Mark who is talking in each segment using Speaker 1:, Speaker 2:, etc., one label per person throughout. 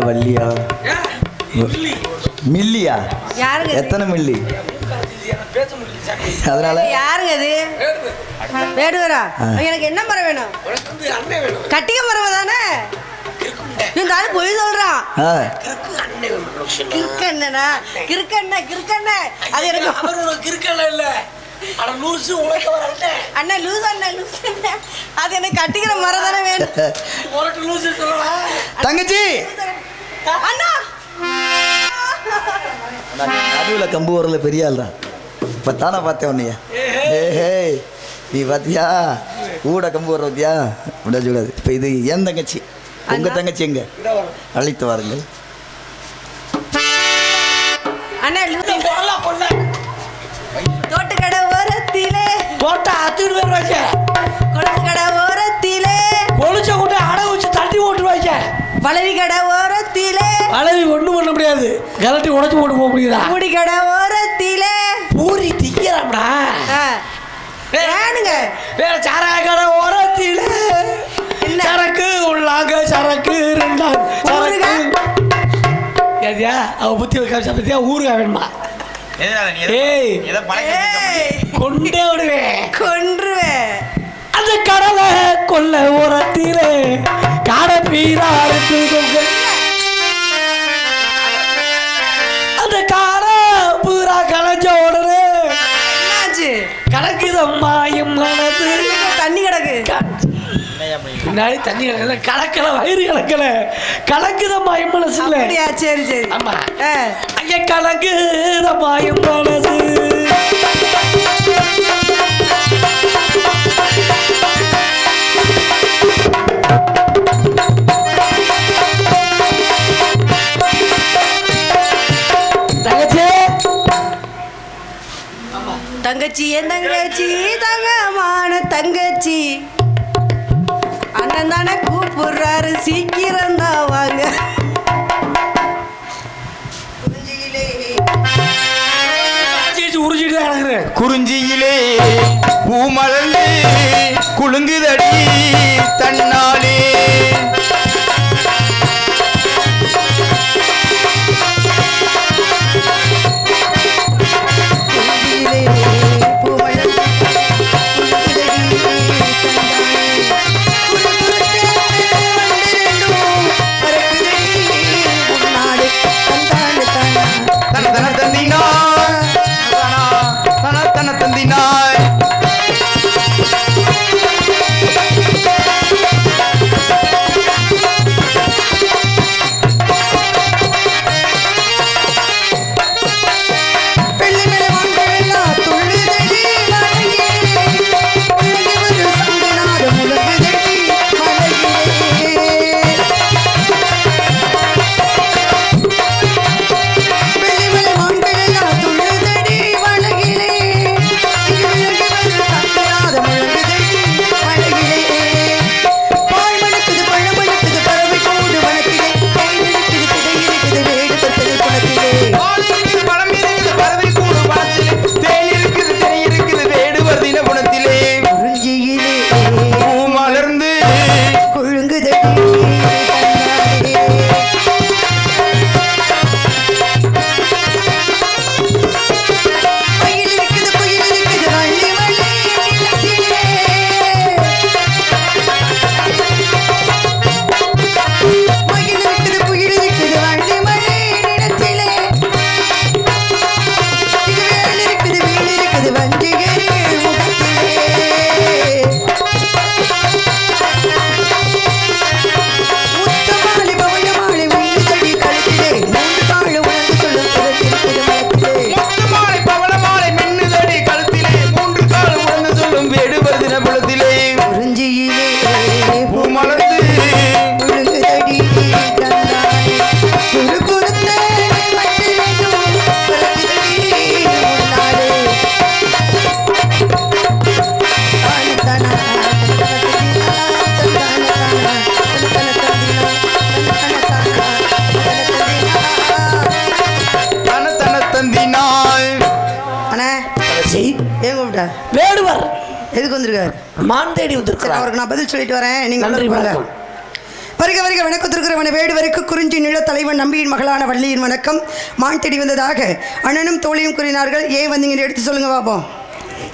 Speaker 1: வள்ளியா வள்ளியா மில்லியா?
Speaker 2: யாருங்க?
Speaker 1: எத்தனை மில்லி? அதனால
Speaker 2: யாருங்க அது? வேடுவரா? எனக்கு என்ன மரம் வேணும்? கட்டிக்க மரம் தானே. இந்த ஆளு போய் சொல்றான். கிறுக்கண்ணா கிறுக்கண்ணா கிறுக்கண்ணா அது எனக்கு
Speaker 3: கிறுக்கண்ணா இல்ல அண்ணா லூசு
Speaker 2: அண்ணா லூசு அது எனக்கு கட்டிக்கிற மரம் தானே வேணும்.
Speaker 1: தங்கச்சி
Speaker 2: அண்ணா
Speaker 1: நடுவில் கம்பு வரல பெரிய ஆள் தான். இப்போ தானே பார்த்தேன் உன்னைய. நீ பார்த்தியா கூட கம்பு வர பார்த்தியா? விடாது விடாது. இப்போ இது என் தங்கச்சி. உங்கள் தங்கச்சி எங்க? அழைத்து வாருங்கள்.
Speaker 2: அண்ணா தோட்டு கடை ஓரத்திலே
Speaker 3: தோட்ட அத்துடுவாங்க.
Speaker 2: கொளுத்து கடை ஓரத்திலே
Speaker 3: கொளுச்ச கூட்ட அடை வச்சு தட்டி ஓட்டுருவாங்க.
Speaker 2: பழவி கடை ஓரத்திலே
Speaker 3: பழவி ஒன்றும் பண்ண முடியாது. கலட்டி உடச்சு போட்டு போக முடியுதா?
Speaker 2: பூடி கடை ஓரத்திலே
Speaker 3: பூரி திங்கிறாம்டா.
Speaker 2: வேணுங்க
Speaker 3: வேற சாராய கடை ஓரத்தில சரக்கு உள்ளாங்க சரக்கு ரெண்டாங்க சரக்கு. ஏதியா அவ புத்தி வைக்க பத்தியா ஊருகா வேணுமா? ஏய் கொண்டே விடுவேன் கொன்றுவேன். அந்த கடலை கொல்ல ஓரத்திலே காடை பீரா அந்த காடை பூரா கலைஞ்ச உடனே கலக்குதம்மா என் மனது.
Speaker 2: தண்ணி கிடக்கு
Speaker 3: பின்னாடி தண்ணி கிடக்கல கலக்கல வயிறு கலக்கல கலக்குதம்மா என் மனசு இல்ல.
Speaker 2: சரி சரி
Speaker 3: ஆமா அங்க கலக்குதம்மா என் மனசு.
Speaker 2: தங்கச்சி என் தங்கச்சி தங்கமான தங்கச்சி அண்ணன் தானே கூப்பிடுறாரு சீக்கிரம் தான் வாங்க.
Speaker 1: குறிஞ்சியிலே பூமலர்ந்து குலுங்குதடி தன்னாலே
Speaker 2: எதுக்கு வந்திருக்காரு?
Speaker 3: மான் தேடி வந்திருக்காரு.
Speaker 2: அவருக்கு நான் பதில் சொல்லிட்டு வரேன். நீங்க
Speaker 3: நன்றி வணக்கம்.
Speaker 4: வருக வருக வணக்கத்திற்குறவன வேடு வரைக்கும் குறிஞ்சி நில தலைவன் நம்பியின் மகளான வள்ளியின் வணக்கம். மான் தேடி வந்ததாக அண்ணனும் தோழியும் கூறினார்கள். ஏன் வந்தீங்கன்னு எடுத்து சொல்லுங்க பாப்போம்.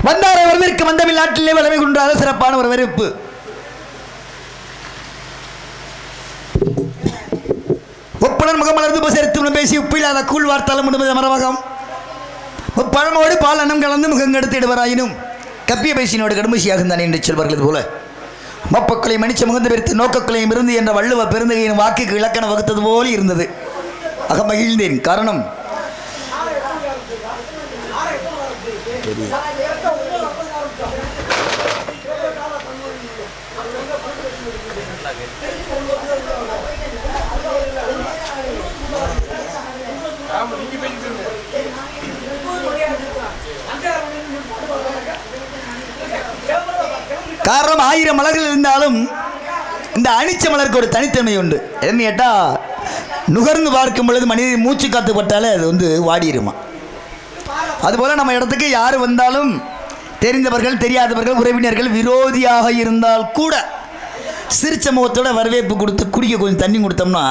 Speaker 1: வந்தார வரவேற்க வந்தமிழ் நாட்டிலே வளமை கொண்டாத சிறப்பான ஒரு வரவேற்பு. ஒப்புடன் முகமலர்ந்து உபசரித்து பேசி உப்பில்லாத கூழ் வார்த்தாலும் முடிவது மரமகம் பழமோடு பால் அன்னம் கலந்து முகம் எடுத்து இடுவராயினும் கப்பிய பேசினோடு கடுமைசியாகும் தானே என்று சொல்வார்கள் போல மப்பக்களை மணிச்ச முகந்து பெருத்து நோக்கக்களையும் இருந்து என்ற வள்ளுவ பெருந்தகையின் வாக்குக்கு இலக்கணம் வகுத்தது போல இருந்தது. மகிழ்ந்தேன். காரணம் காரணம் 1000 மலர்கள் இருந்தாலும் இந்த அனிச்ச மலருக்கு ஒரு தனித்தன்மை உண்டு. என்ன கேட்டால் நுகர்ந்து பார்க்கும் பொழுது மனிதன் மூச்சு காத்து பட்டாலே அது வாடிடுமா. அதுபோல் நம்ம இடத்துக்கு யார் வந்தாலும் தெரிந்தவர்கள் தெரியாதவர்கள் உறவினர்கள் விரோதியாக இருந்தால் கூட சிரிச்ச முகத்தோட வரவேற்பு கொடுத்து குடிக்க கொஞ்சம் தண்ணி கொடுத்தோம்னா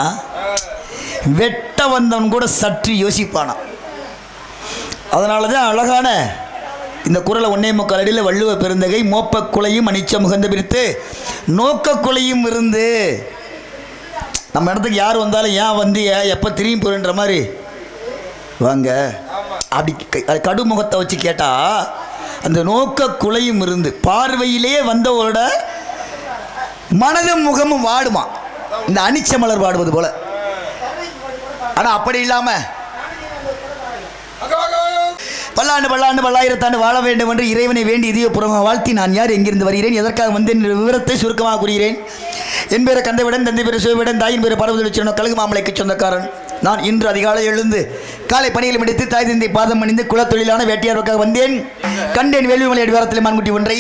Speaker 1: வெட்ட வந்தவன் கூட சற்று யோசிப்பானா. அதனால தான் அழகான இந்த குறளை 1.25 அடியில் வள்ளுவ பெருந்தகை மோப்ப குலையும் அனிச்ச முகந்த பிரித்து நோக்க குலையும் இருந்து நம்ம இடத்துக்கு யார் வந்தாலும் ஏன் வந்து எப்போ திரும்பி போகிறன்ற மாதிரி வாங்க அப்படி கடுமுகத்தை வச்சு கேட்டால் அந்த நோக்க குலையும் இருந்து பார்வையிலே வந்தவரோட மனதும் முகமும் வாடுமா. இந்த அனிச்ச மலர் வாடுவது போல. ஆனால் அப்படி இல்லாமல் பல்லாண்டு பல்லாயிரத்தாண்டு வாழ வேண்டும் என்று இறைவனை வேண்டி இதயபூர்வமாக வாழ்த்தி நான் யார், எங்கிருந்து வருகிறேன், எதற்காக வந்தேன் விவரத்தை சுருக்கமாக கூறுகிறேன். என் பேரை கந்தவிடன், தந்தை பேர் சிவவிடன், தாயின் பேர் பார்வதி கழுகு மாமலைக்கு சொந்தக்காரன். நான் இன்று அதிகாலை எழுந்து காலை பணியில் முடித்து தாய் தந்தை பாதம் அணிந்து குலத்தொழிலான வேட்டையாருக்காக வந்தேன். கண்டேன் வேள்விமலை அடிவாரத்தில் மான்குட்டி ஒன்றை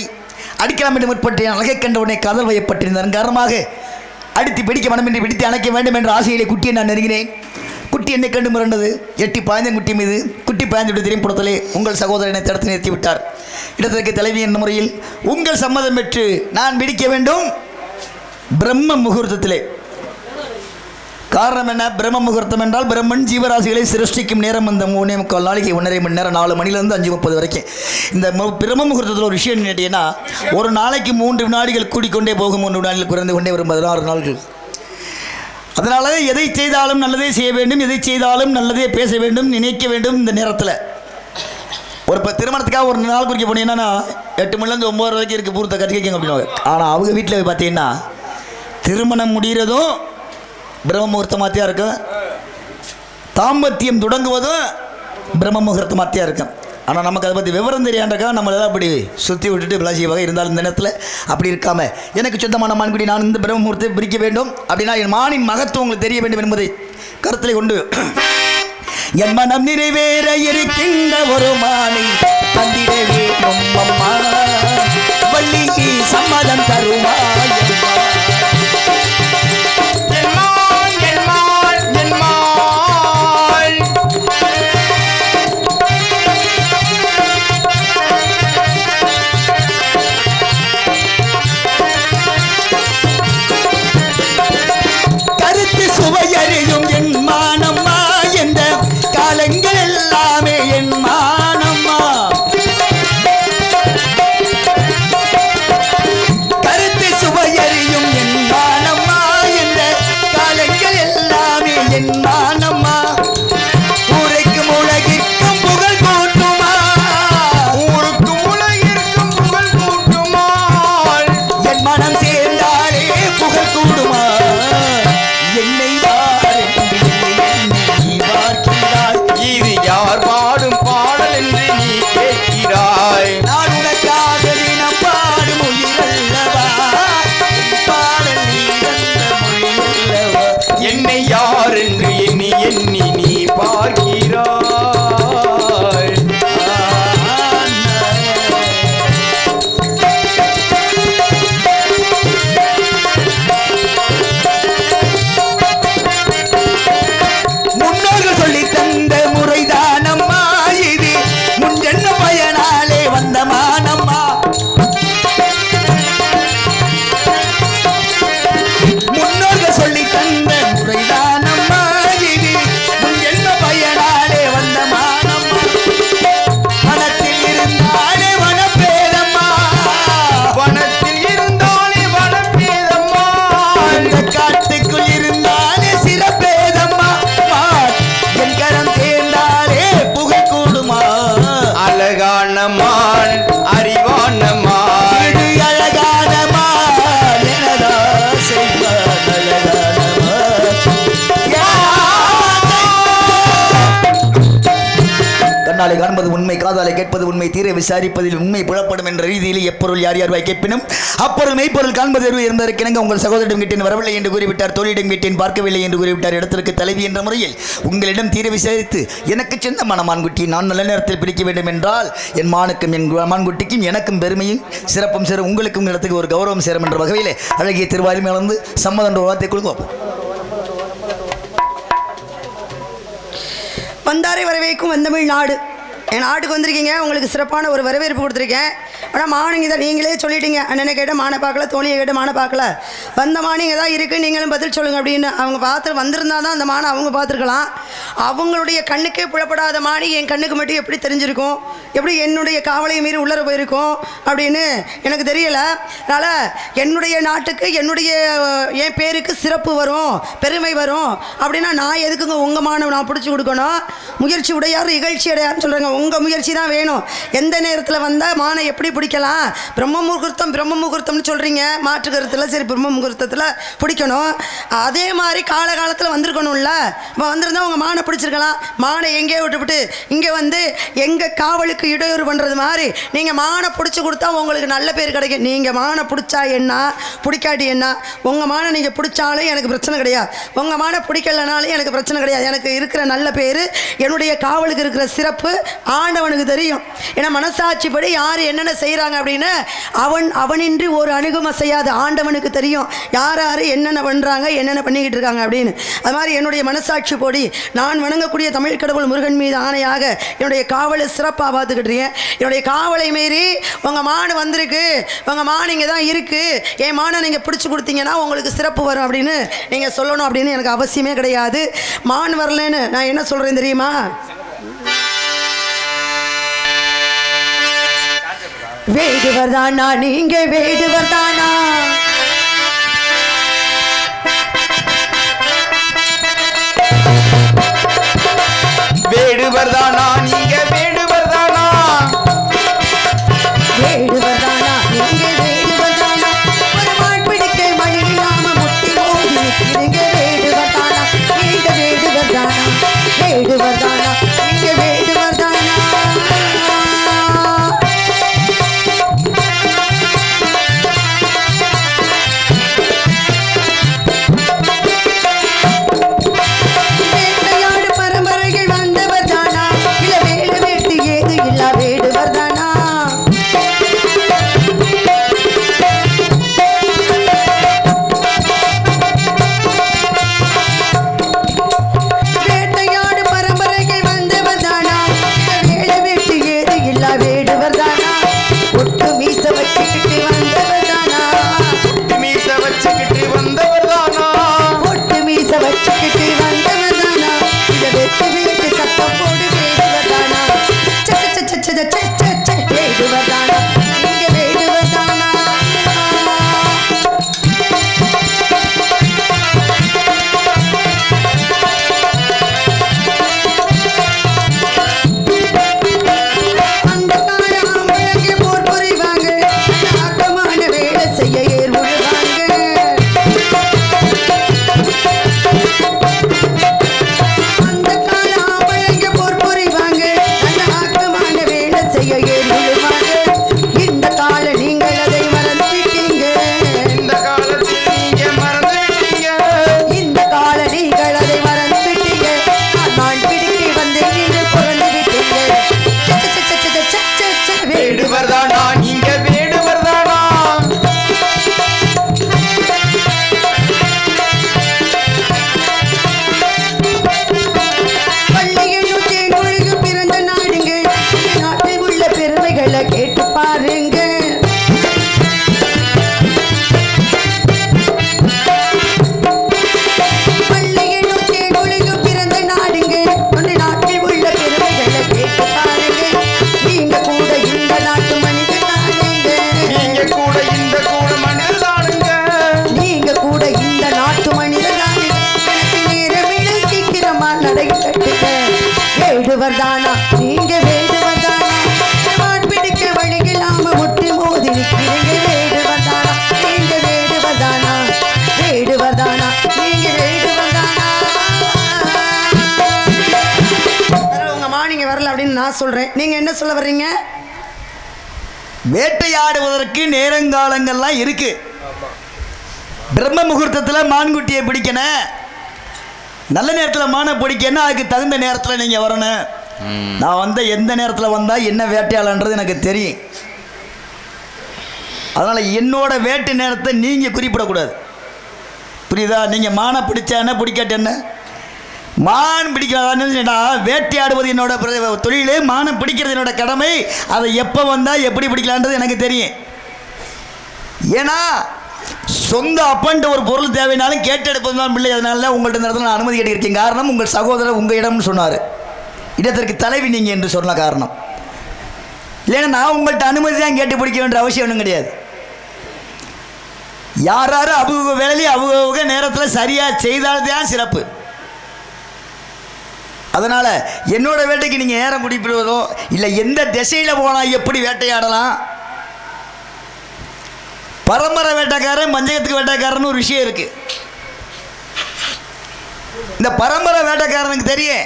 Speaker 1: அடிக்கலாம் என்று முற்பட்டேன். அழகை கண்ட உடனே காதல் வயப்பட்டிருந்ததன் காரணமாக அடித்து பிடிக்க மனமின்றி பிடித்து அணைக்க வேண்டும் என்ற ஆசையிலே குட்டியை நான் நெருங்கினேன். குட்டி என்னை கண்டு மிரண்டது. எட்டி பாய்ந்த குட்டி மீது குட்டி பாய்ந்து விட்டு திரும்பி புறத்திலே உங்கள் சகோதரனை தடுத்து நிறுத்தி விட்டார். இடத்திற்கு தலைவி என்ற முறையில் உங்கள் சம்மதம் பெற்று நான் பிடிக்க வேண்டும் பிரம்ம முகூர்த்தத்திலே. காரணம் என்ன? பிரம்ம முகூர்த்தம் என்றால் பிரம்மன் ஜீவராசிகளை சிருஷ்டிக்கும் நேரம். அந்த 3.25 நாளைக்கு 1.5 மணி நேரம், 4 மணிலேருந்து 5:30 வரைக்கும். இந்த பிரம்ம முகூர்த்தத்தில் ஒரு விஷயம் கேட்டீங்கன்னா, ஒரு நாளைக்கு 3 வினாடிகள் கூடிக்கொண்டே போகும், 3 வினாடிகள் குறைந்து கொண்டே வரும் 16 நாட்கள். அதனால எதை செய்தாலும் நல்லதே செய்ய வேண்டும், எதை செய்தாலும் நல்லதே பேச வேண்டும், நினைக்க வேண்டும். இந்த நேரத்தில் ஒரு திருமணத்துக்காக ஒரு நாள் குறிக்க போனீங்கன்னா 8 மணிலேருந்து 9 வரைக்கும் இருக்குது பூர்த்த கட்டிக்க அப்படின்னாங்க. ஆனால் அவங்க வீட்டில் போய் பார்த்தீங்கன்னா திருமணம் முடிகிறதும் பிரம்ம முகூர்த்தமாத்தியாக இருக்கும், தாம்பத்தியம் தொடங்குவதும் பிரம்ம முகூர்த்தமாத்தியாக இருக்கும். ஆனால் நமக்கு அதை பற்றி விவரம் தெரியாண்டக்கா நம்மளெல்லாம் அப்படி சுற்றி விட்டுட்டு விளாசி வகை இருந்தாலும் இந்த நேரத்தில் அப்படி இருக்காமல் எனக்கு சொந்தமான மான்குடி நான் இந்த பிரம்ம முகூர்த்தத்தை பிரிக்க வேண்டும் அப்படின்னா என் மானின் மகத்துவம் உங்களுக்கு தெரிய வேண்டும் என்பதை கருத்தில் கொண்டு என் மனம் நிறைவேற இருக்கின்ற ஒரு மானை தந்திட வேண்டும் அம்மா வள்ளிக்கு சம்மதம் தருமா. சுவையறியும் என் மானம்மா என்ற காலங்கள் எல்லாமே என் மானம்மா. பார்ப்பது உண்மை, காதாலை கேட்பது உண்மை, தீர விசாரிப்பதில் உண்மை புலப்படும் என்ற ரீதியில் எப்பொருள் யார் யார் வாய்க்கேப்பினும் அப்பொருள் மெய்ப்பொருள் காண்பது இருந்ததற்கிணங்க உங்கள் சகோதரிடம் கேட்டேன் வரவில்லை என்று கூறிவிட்டார், தோழியிடம் கேட்டேன் பார்க்கவில்லை என்று கூறிவிட்டார். இடத்திற்கு தலைவி என்ற முறையில் உங்களிடம் தீர விசாரித்து எனக்கு சொந்தமான மான்குட்டி நான் நல்ல நேரத்தில் பிடிக்க வேண்டும் என்றால் என் மானுக்கும் என் மான்குட்டிக்கும் எனக்கும் பெருமையும் சிறப்பும் சேரும், உங்களுக்கும் இடத்துக்கு ஒரு கௌரவம் சேரும் என்ற வகையில் அழகிய திருவாரி மேலந்து சம்மதம் என்ற வார்த்தை கொடுங்க.
Speaker 4: வந்தாரை வரவேற்கும் வந்தமிழ் நாடு. என் நாட்டுக்கு வந்திருக்கீங்க, உங்களுக்கு சிறப்பான ஒரு வரவேற்பு கொடுத்துருக்கேன். ஆனால் மானுங்க தான் நீங்களே சொல்லிட்டீங்க, அண்ணனை கேட்ட மானை பார்க்கல, தோழியை கேட்ட மானை பார்க்கல, வந்த மானிங்க தான் இருக்குது, நீங்களும் பதில் சொல்லுங்கள் அப்படின்னு. அவங்க பார்த்து வந்திருந்தா தான் அந்த மானை அவங்க பார்த்துருக்கலாம். அவங்களுடைய கண்ணுக்கே புலப்படாத மானி என் கண்ணுக்கு மட்டும் எப்படி தெரிஞ்சிருக்கும், எப்படி என்னுடைய காவலை மீறி உள்ளர போயிருக்கும் அப்படின்னு எனக்கு தெரியலை. அதனால் என்னுடைய நாட்டுக்கு என் பேருக்கு சிறப்பு வரும், பெருமை வரும் அப்படின்னா நான் எதுக்குங்க உங்கள் மானை நான் பிடிச்சி கொடுக்கணும்? முயற்சி உடையார் இகழ்ச்சி அடையார்னு சொல்கிறாங்க. உங்கள் முயற்சி தான் வேணும். எந்த நேரத்தில் வந்தால் மானை எப்படி பிடிக்கலாம்? பிரம்ம முகூர்த்தம்னு சொல்கிறீங்க, மாற்று கருத்தில் சரி பிரம்ம முகூர்த்தத்தில் பிடிக்கணும். அதே மாதிரி காலகாலத்தில் வந்திருக்கணும்ல. இப்போ வந்திருந்தால் உங்கள் மானை பிடிச்சிருக்கலாம். மானை எங்கேயே விட்டுவிட்டு இங்கே வந்து எங்கள் காவலுக்கு இடையூறு பண்ணுறது மாதிரி நீங்கள் மானை பிடிச்சி கொடுத்தா உங்களுக்கு நல்ல பேர் கிடைக்கும். நீங்கள் மானை பிடிச்சா என்ன, பிடிக்காட்டி என்ன, உங்கள் மானை நீங்கள் பிடிச்சாலும் எனக்கு பிரச்சனை கிடையாது, உங்கள் மானை பிடிக்கலனாலும் எனக்கு பிரச்சனை கிடையாது. எனக்கு இருக்கிற நல்ல பேர், என்னுடைய காவலுக்கு இருக்கிற சிறப்பு ஆண்டவனுக்கு தெரியும். ஏன்னா மனசாட்சிப்படி யார் என்னென்ன செய்கிறாங்க அப்படின்னு அவனின்றி ஒரு அணுகும் அசையாது ஆண்டவனுக்கு தெரியும் யார் யார் என்னென்ன பண்ணுறாங்க, என்னென்ன பண்ணிக்கிட்டு இருக்காங்க அப்படின்னு. அது மாதிரி என்னுடைய மனசாட்சி போடி நான் வணங்கக்கூடிய தமிழ் கடவுள் முருகன் மீது ஆணையாக என்னுடைய காவலை சிறப்பாக பார்த்துக்கிட்டுருக்கேன். என்னுடைய காவலை மீறி உங்கள் மான் வந்திருக்கு, உங்கள் மான் இங்கே தான் இருக்குது, என் மானை நீங்கள் பிடிச்சி கொடுத்தீங்கன்னா உங்களுக்கு சிறப்பு வரும் அப்படின்னு நீங்கள் சொல்லணும் அப்படின்னு எனக்கு அவசியமே கிடையாது. மான் வரலன்னு நான் என்ன சொல்கிறேன் தெரியுமா? வேடுவர் தானா நீங்க, வேடுவர் தானா?
Speaker 1: வேடுவர் தானா நீங்க, வேடுவர் தானா?
Speaker 4: வேடுவர் தானா நீங்க, வேடுவர் தானா? ஒரு மான் பிடிக்க மழை இல்லாம முட்டி ஓடி நிற்கிறீங்க. வேடுவர் தானா நீங்க, வேடுவர் தானா? வேடுவர் தானா நீங்க, வேடுவர் தானா? நான் சொல்றேன், நீங்க என்ன சொல்ல வர்றீங்க?
Speaker 1: வேட்டையாடுவதற்கு நேரங்காலங்கள்லாம் இருக்கு. பிரம்ம முகூர்த்தத்தில் மான்குட்டியை பிடிக்கணும், நல்ல நேரத்தில் மானை பிடிக்கணும், அதுக்கு தகுந்த நேரத்தில் நீங்கள் வரணும். நான் எந்த நேரத்தில் வந்தால் என்ன வேட்டையாளன்றது எனக்கு தெரியும். அதனால் என்னோட வேட்டை நேரத்தை நீங்கள் குறிப்பிடக்கூடாது, புரியுதா? நீங்கள் மானை பிடிச்சா என்ன, பிடிக்காட்ட என்ன? மான் பிடிக்கிறதா வேட்டையாடுவது என்னோட தொழில், மானை பிடிக்கிறது என்னோட கடமை. அதை எப்போ வந்தால் எப்படி பிடிக்கலான்றது எனக்கு தெரியும். ஏன்னா சொந்த அப்பன்ட்டு ஒரு பொருள் தேவைனாலும் கேட்டெடுப்பது தான் பிள்ளை. அதனால உங்கள்கிட்ட நேரத்தில் நான் அனுமதி கேட்டிருக்கேன். காரணம் உங்கள் சகோதரர் உங்கள் இடம்னு சொன்னார், இடத்திற்கு தலைவி நீங்கள் என்று சொன்ன காரணம். இல்லைன்னா நான் உங்கள்கிட்ட அனுமதி தான் கேட்டு பிடிக்க வேண்டிய அவசியம் ஒன்றும் கிடையாது. யார் யாரும் அவங்க வேலையை அவங்க நேரத்தில் சரியாக செய்தால்தான் சிறப்பு. அதனால் என்னோட வேட்டைக்கு நீங்கள் நேரம் குறிப்பிடுவதோ இல்லை எந்த திசையில் போனால் எப்படி வேட்டையாடலாம், பரம்பரை வேட்டைக்காரன் மஞ்சகத்துக்கு வேட்டைக்காரன்னு ஒரு விஷயம் இருக்குது. இந்த பரம்பரை வேட்டைக்காரனுக்கு தெரியும்,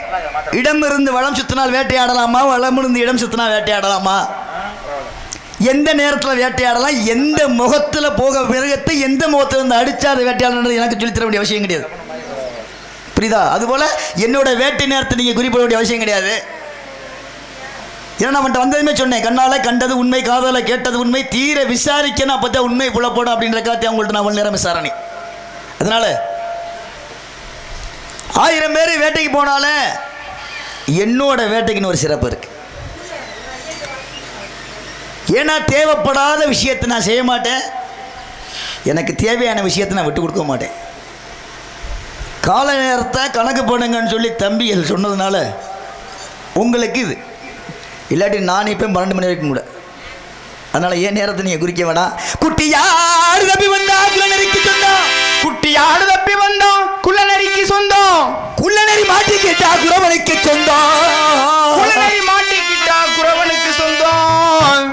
Speaker 1: இடம் இருந்து வளம் சுத்தினால் வேட்டையாடலாமா, வளம் இருந்து இடம் சுத்தினா வேட்டையாடலாமா, எந்த நேரத்தில் வேட்டையாடலாம், எந்த முகத்தில் போக மிருகத்தை எந்த முகத்தில் இருந்து அடித்தா அதை வேட்டையாடணுன்றது எனக்கு சொல்லித்தர வேண்டிய அவசியம் கிடையாது, புரியுதா? அதுபோல் என்னோட வேட்டை நேரத்தை நீங்கள் குறிப்பிட வேண்டிய அவசியம் கிடையாது. ஏன்னா நான் வந்ததுமே சொன்னேன், கண்ணால் கண்டது உண்மை, காதால் கேட்டது உண்மை, தீர விசாரிக்கணும், அப்போ தான் உண்மை புலப்படும் அப்படின்ற காத்தி அவங்கள்ட்ட நான் அவ்வளோ நேரம் விசாரணை. அதனால் 1000 பேர் வேட்டைக்கு போனாலும் என்னோட வேட்டைக்குன்னு ஒரு சிறப்பு இருக்கு. ஏன்னா தேவைப்படாத விஷயத்தை நான் செய்ய மாட்டேன், எனக்கு தேவையான விஷயத்தை நான் விட்டு கொடுக்க மாட்டேன். கால நேரத்தை கணக்கு பண்ணுங்கன்னு சொல்லி தம்பிகள் சொன்னதுனால உங்களுக்கு இது, இல்லாட்டி நான் இப்போ 12 மணி வரைக்கும் கூட. அதனால் ஏன் நேரத்தை நீங்கள் குறிக்க வேணாம். குட்டியாடு தப்பி வந்தா குள்ளநரிக்கு சொந்தம்,
Speaker 5: குட்டியாடு தப்பி வந்தா குள்ளநரிக்கு சொந்தம்,
Speaker 1: குள்ளநரி மாட்டிக்கிட்டா குறவனுக்கு சொந்தம்,
Speaker 5: குள்ளநரி மாட்டிக்கிட்டா குறவனுக்கு சொந்தம்,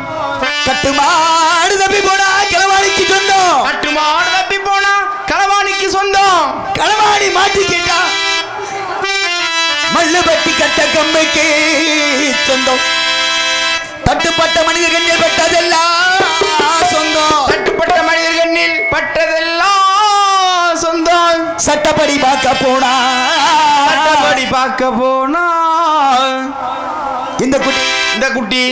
Speaker 1: கட்டுமாடு தப்பி போனா கிளவாணிக்கு சொந்தம்,
Speaker 5: கட்டுமாடு தப்பி போனா களவாணிக்கு சொந்தம்,
Speaker 1: களவாணி மாட்டிக்கிட்டா மல்லுபட்டி கட்ட கம்மைக்கு சொந்தம், தட்டுப்பட்ட மனிதர் கண்ணில் பட்டதெல்லாம் சொந்தம்,
Speaker 5: தட்டுப்பட்ட மனிதர் கண்ணில் பட்டதெல்லாம் சொந்தம்,
Speaker 1: சட்டப்படி பார்க்க போனா,
Speaker 5: சட்டப்படி பார்க்க போனா
Speaker 1: இந்த குட்டி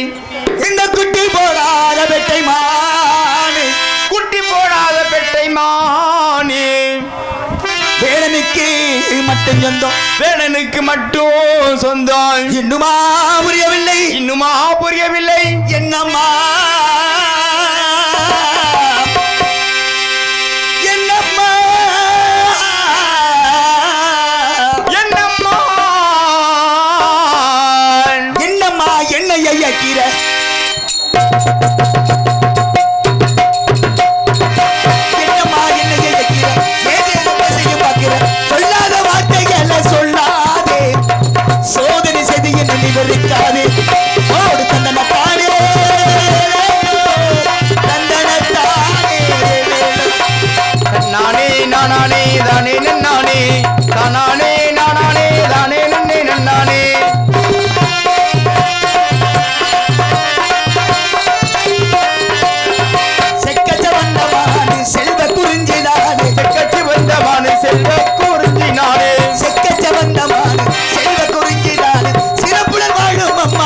Speaker 1: இந்த குட்டி போடாத பெட்டை மானு,
Speaker 5: குட்டி போடாத பெட்டை மானே,
Speaker 1: வேலனுக்கு மட்டும் சொந்தம்,
Speaker 5: வேலனுக்கு மட்டும் சொந்தம்,
Speaker 1: இன்னுமா புரியவில்லை,
Speaker 5: இன்னுமா புரியவில்லை,
Speaker 1: என்னம்மா என்னம்மா
Speaker 5: என்னம்மா
Speaker 1: என்னம்மா என்னைய ஐயக்கீர என்னம்மா என்னைய ஐயக்கீர ஏதேதோ செய்ய பார்க்கிற, சொல்லாத வார்த்தைகளை சொல்லாதே, சோதனை செய்து என்ன நிவரிக்காதே, ஓடு தந்தனத்தானே தந்தனத்தானே,
Speaker 5: நானே நானே தானே நன்னானே, தானே நானே தானே நன்னே நன்னானே,
Speaker 1: செக்கச்ச வந்தவானு செல்வ குறிஞ்சிதானே,
Speaker 5: செக்கச்சி வந்தவானு செல்வ குறிஞ்சினானே,
Speaker 1: செக்கச்ச வந்தவானு செல்வ குறிஞ்சிதானே, சிறப்புடன் வாழும் அம்மா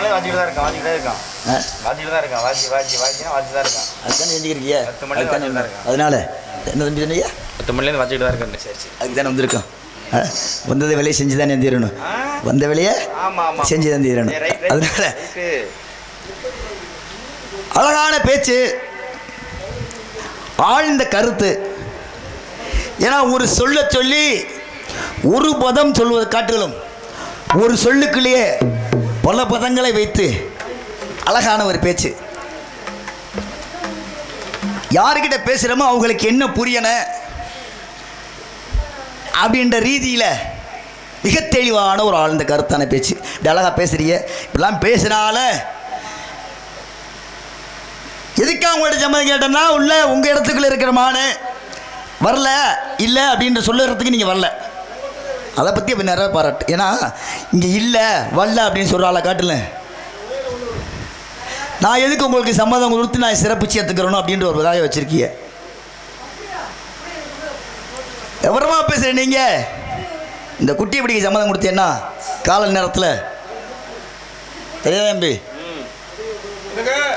Speaker 5: மணிலேருந்து வாசிக்கிட்டு தான் இருக்கான்
Speaker 1: அதுதானே செஞ்சுக்கிறீங்க
Speaker 5: 10 மணிலேருந்து வாசிக்கிட்டு தான் இருக்கான்.
Speaker 1: அதனால என்ன தம்பி சொன்னீங்க?
Speaker 5: 10 மணிலேருந்து வாசிக்கிட்டு தான் இருக்கேன். சரி
Speaker 1: அதுக்கு தானே வந்திருக்கோம். வந்ததை வேலையை செஞ்சு தானே தீரணும். வந்த வேலையை செஞ்சு தான் தீரணும். அதனால அழகான பேச்சு, ஆழ்ந்த கருத்து. ஏன்னா ஒரு சொல்ல சொல்லி ஒரு பதம் சொல்வதை காட்டிலும் ஒரு சொல்லுக்குள்ளேயே பல பதங்களை வைத்து அழகான ஒரு பேச்சு. யாருக்கிட்ட பேசுகிறோமோ அவங்களுக்கு என்ன புரியணும் அப்படின்ற ரீதியில் மிக தெளிவான ஒரு ஆழ்ந்த கருத்தான பேச்சு. இப்படி அழகாக பேசுறீங்க. இப்படிலாம் பேசுனால எதுக்காக உங்கள்கிட்ட சம்மதம் கேட்டேன்னா, உள்ள உங்கள் இடத்துக்குள்ளே இருக்கிற மானு வரல இல்லை அப்படின்ற சொல்லுறதுக்கு நீங்கள் வரல. அதை பற்றி அப்போ நிறைய பாராட்டு. ஏன்னா இங்கே இல்லை வரல அப்படின்னு சொல்கிற ஆளை காட்டல, நான் எதுக்கு உங்களுக்கு சம்மதம் கொடுத்து நான் சிறப்பிச்சு எடுத்துக்கிறணும் அப்படின்ற ஒரு இதாக வச்சுருக்கீங்க. எவரமா பேசுகிறேன் நீங்கள்? இந்த குட்டி எப்படிக்கு சம்மதம் கொடுத்தேன்னா கால நேரத்தில் தெரியாத தம்பி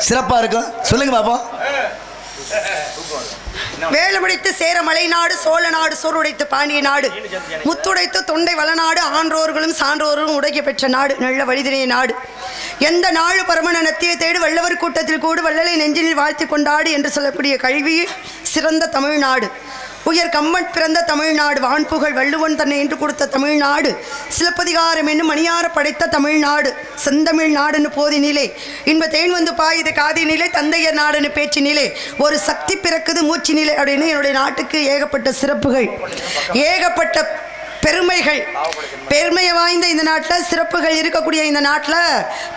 Speaker 1: சிறப்பாக இருக்கும். சொல்லுங்க பாப்போம்.
Speaker 4: வேலுமடித்து சேர மலைநாடு, சோழ நாடு, சோறுடைத்து பாண்டிய நாடு, முத்துடைத்து தொண்டை வளநாடு, ஆன்றோர்களும் சான்றோர்களும் உடைக்க பெற்ற நாடு, நல்ல வழிதினைய நாடு. எந்த நாடு பரமன நத்திய தேடு வல்லவர் கூட்டத்தில் கூடு வள்ளலை நெஞ்சினில் வாழ்த்தி கொண்டாடு என்று சொல்லக்கூடிய கல்வி சிறந்த தமிழ்நாடு. உயர் கம்மன் பிறந்த தமிழ்நாடு, வான்புகழ் வள்ளுவன் தன்னை என்று கொடுத்த தமிழ்நாடு, சிலப்பதிகாரம் என்னும் மணியார படைத்த தமிழ்நாடு, செந்தமிழ் நாடுன்னு போதினிலே, இன்ப தேன் வந்து பாயுது காதினிலே, தந்தையர் நாடுன்னு பேச்சினிலே, ஒரு சக்தி பிறக்குது மூச்சினிலே அப்படின்னு என்னுடைய நாட்டுக்கு ஏகப்பட்ட சிறப்புகள், ஏகப்பட்ட பெருமைகள், பெருமையை வாய்ந்த இந்த நாட்டில், சிறப்புகள் இருக்கக்கூடிய இந்த நாட்டில்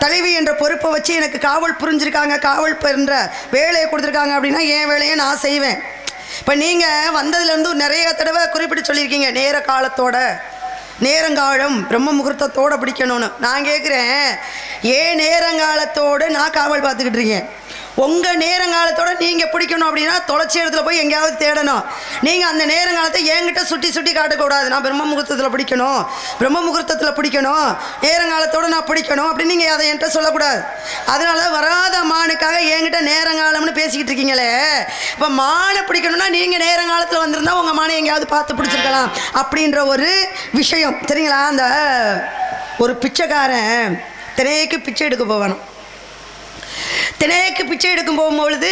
Speaker 4: தலைவி என்ற பொறுப்பை வச்சு எனக்கு காவல் புரிஞ்சிருக்காங்க, காவல் என்ற வேலையை கொடுத்துருக்காங்க. அப்படின்னா என் வேலையை நான் செய்வேன். இப்போ நீங்கள் வந்ததுலேருந்து நிறைய தடவை குறிப்பிட்டு சொல்லியிருக்கீங்க, நேர காலத்தோட நேரங்காலம் பிரம்ம முகூர்த்தத்தோடு பிடிக்கணும்னு. நான் கேட்குறேன், ஏன் நேரங்காலத்தோடு நான் காவல் பார்த்துக்கிட்டு இருக்கேன்? உங்கள் நேரங்காலத்தோடு நீங்கள் பிடிக்கணும் அப்படின்னா தொலைச்சி இடத்துல போய் எங்கேயாவது தேடணும். நீங்கள் அந்த நேரங்காலத்தை என்கிட்ட சுட்டி சுட்டி காட்டக்கூடாது. நான் பிரம்ம முகூர்த்தத்தில் பிடிக்கணும், பிரம்ம முகூர்த்தத்தில் பிடிக்கணும், நேரங்காலத்தோடு நான் பிடிக்கணும் அப்படின்னு நீங்கள் அதை என்கிட்ட சொல்லக்கூடாது. அதனால வராத மானுக்காக என்கிட்ட நேரங்காலம்னு பேசிக்கிட்டு இருக்கீங்களே. இப்போ மானை பிடிக்கணும்னா நீங்கள் நேரங்காலத்தில் வந்திருந்தால் உங்கள் மானை எங்கேயாவது பார்த்து பிடிச்சிருக்கலாம் அப்படின்ற ஒரு விஷயம் சரிங்களா? அந்த ஒரு பிச்சைக்காரன் தினைக்கு பிச்சை எடுக்க போகணும். தினைக்கு பிச்சை எடுக்கும் போகும்பொழுது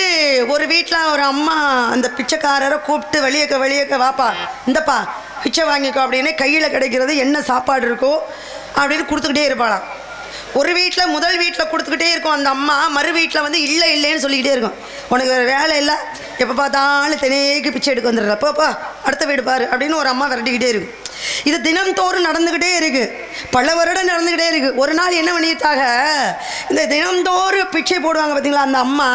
Speaker 4: ஒரு வீட்டில் ஒரு அம்மா அந்த பிச்சைக்காரரை கூப்பிட்டு வெளியே வாப்பா இந்தப்பா பிச்சை வாங்கிக்கோ அப்படின்னு கையில் கிடைக்கிறது என்ன சாப்பாடு இருக்கோ அப்படின்னு கொடுத்துக்கிட்டே இருப்பாளாம். ஒரு வீட்டில் முதல் வீட்டில் கொடுத்துக்கிட்டே இருக்கும் அந்த அம்மா, மறு வீட்டில் வந்து இல்லைன்னு சொல்லிக்கிட்டே இருக்கும். உனக்கு வேறு வேலை இல்லை, எப்போ பார்த்தாலும் தினைக்கு பிச்சை எடுக்க வந்துடுற, போப்பா அடுத்த வீடு பாரு அப்படின்னு ஒரு அம்மா விரட்டிக்கிட்டே இருக்கும். இது தினம்தோறும் நடந்துக்கிட்டே இருக்குது, பல வருடம் நடந்துக்கிட்டே இருக்குது. ஒரு நாள் என்ன பண்ணிட்டாங்க, இந்த தினம்தோறும் பிச்சை போடுவாங்க பார்த்தீங்களா அந்த அம்மா,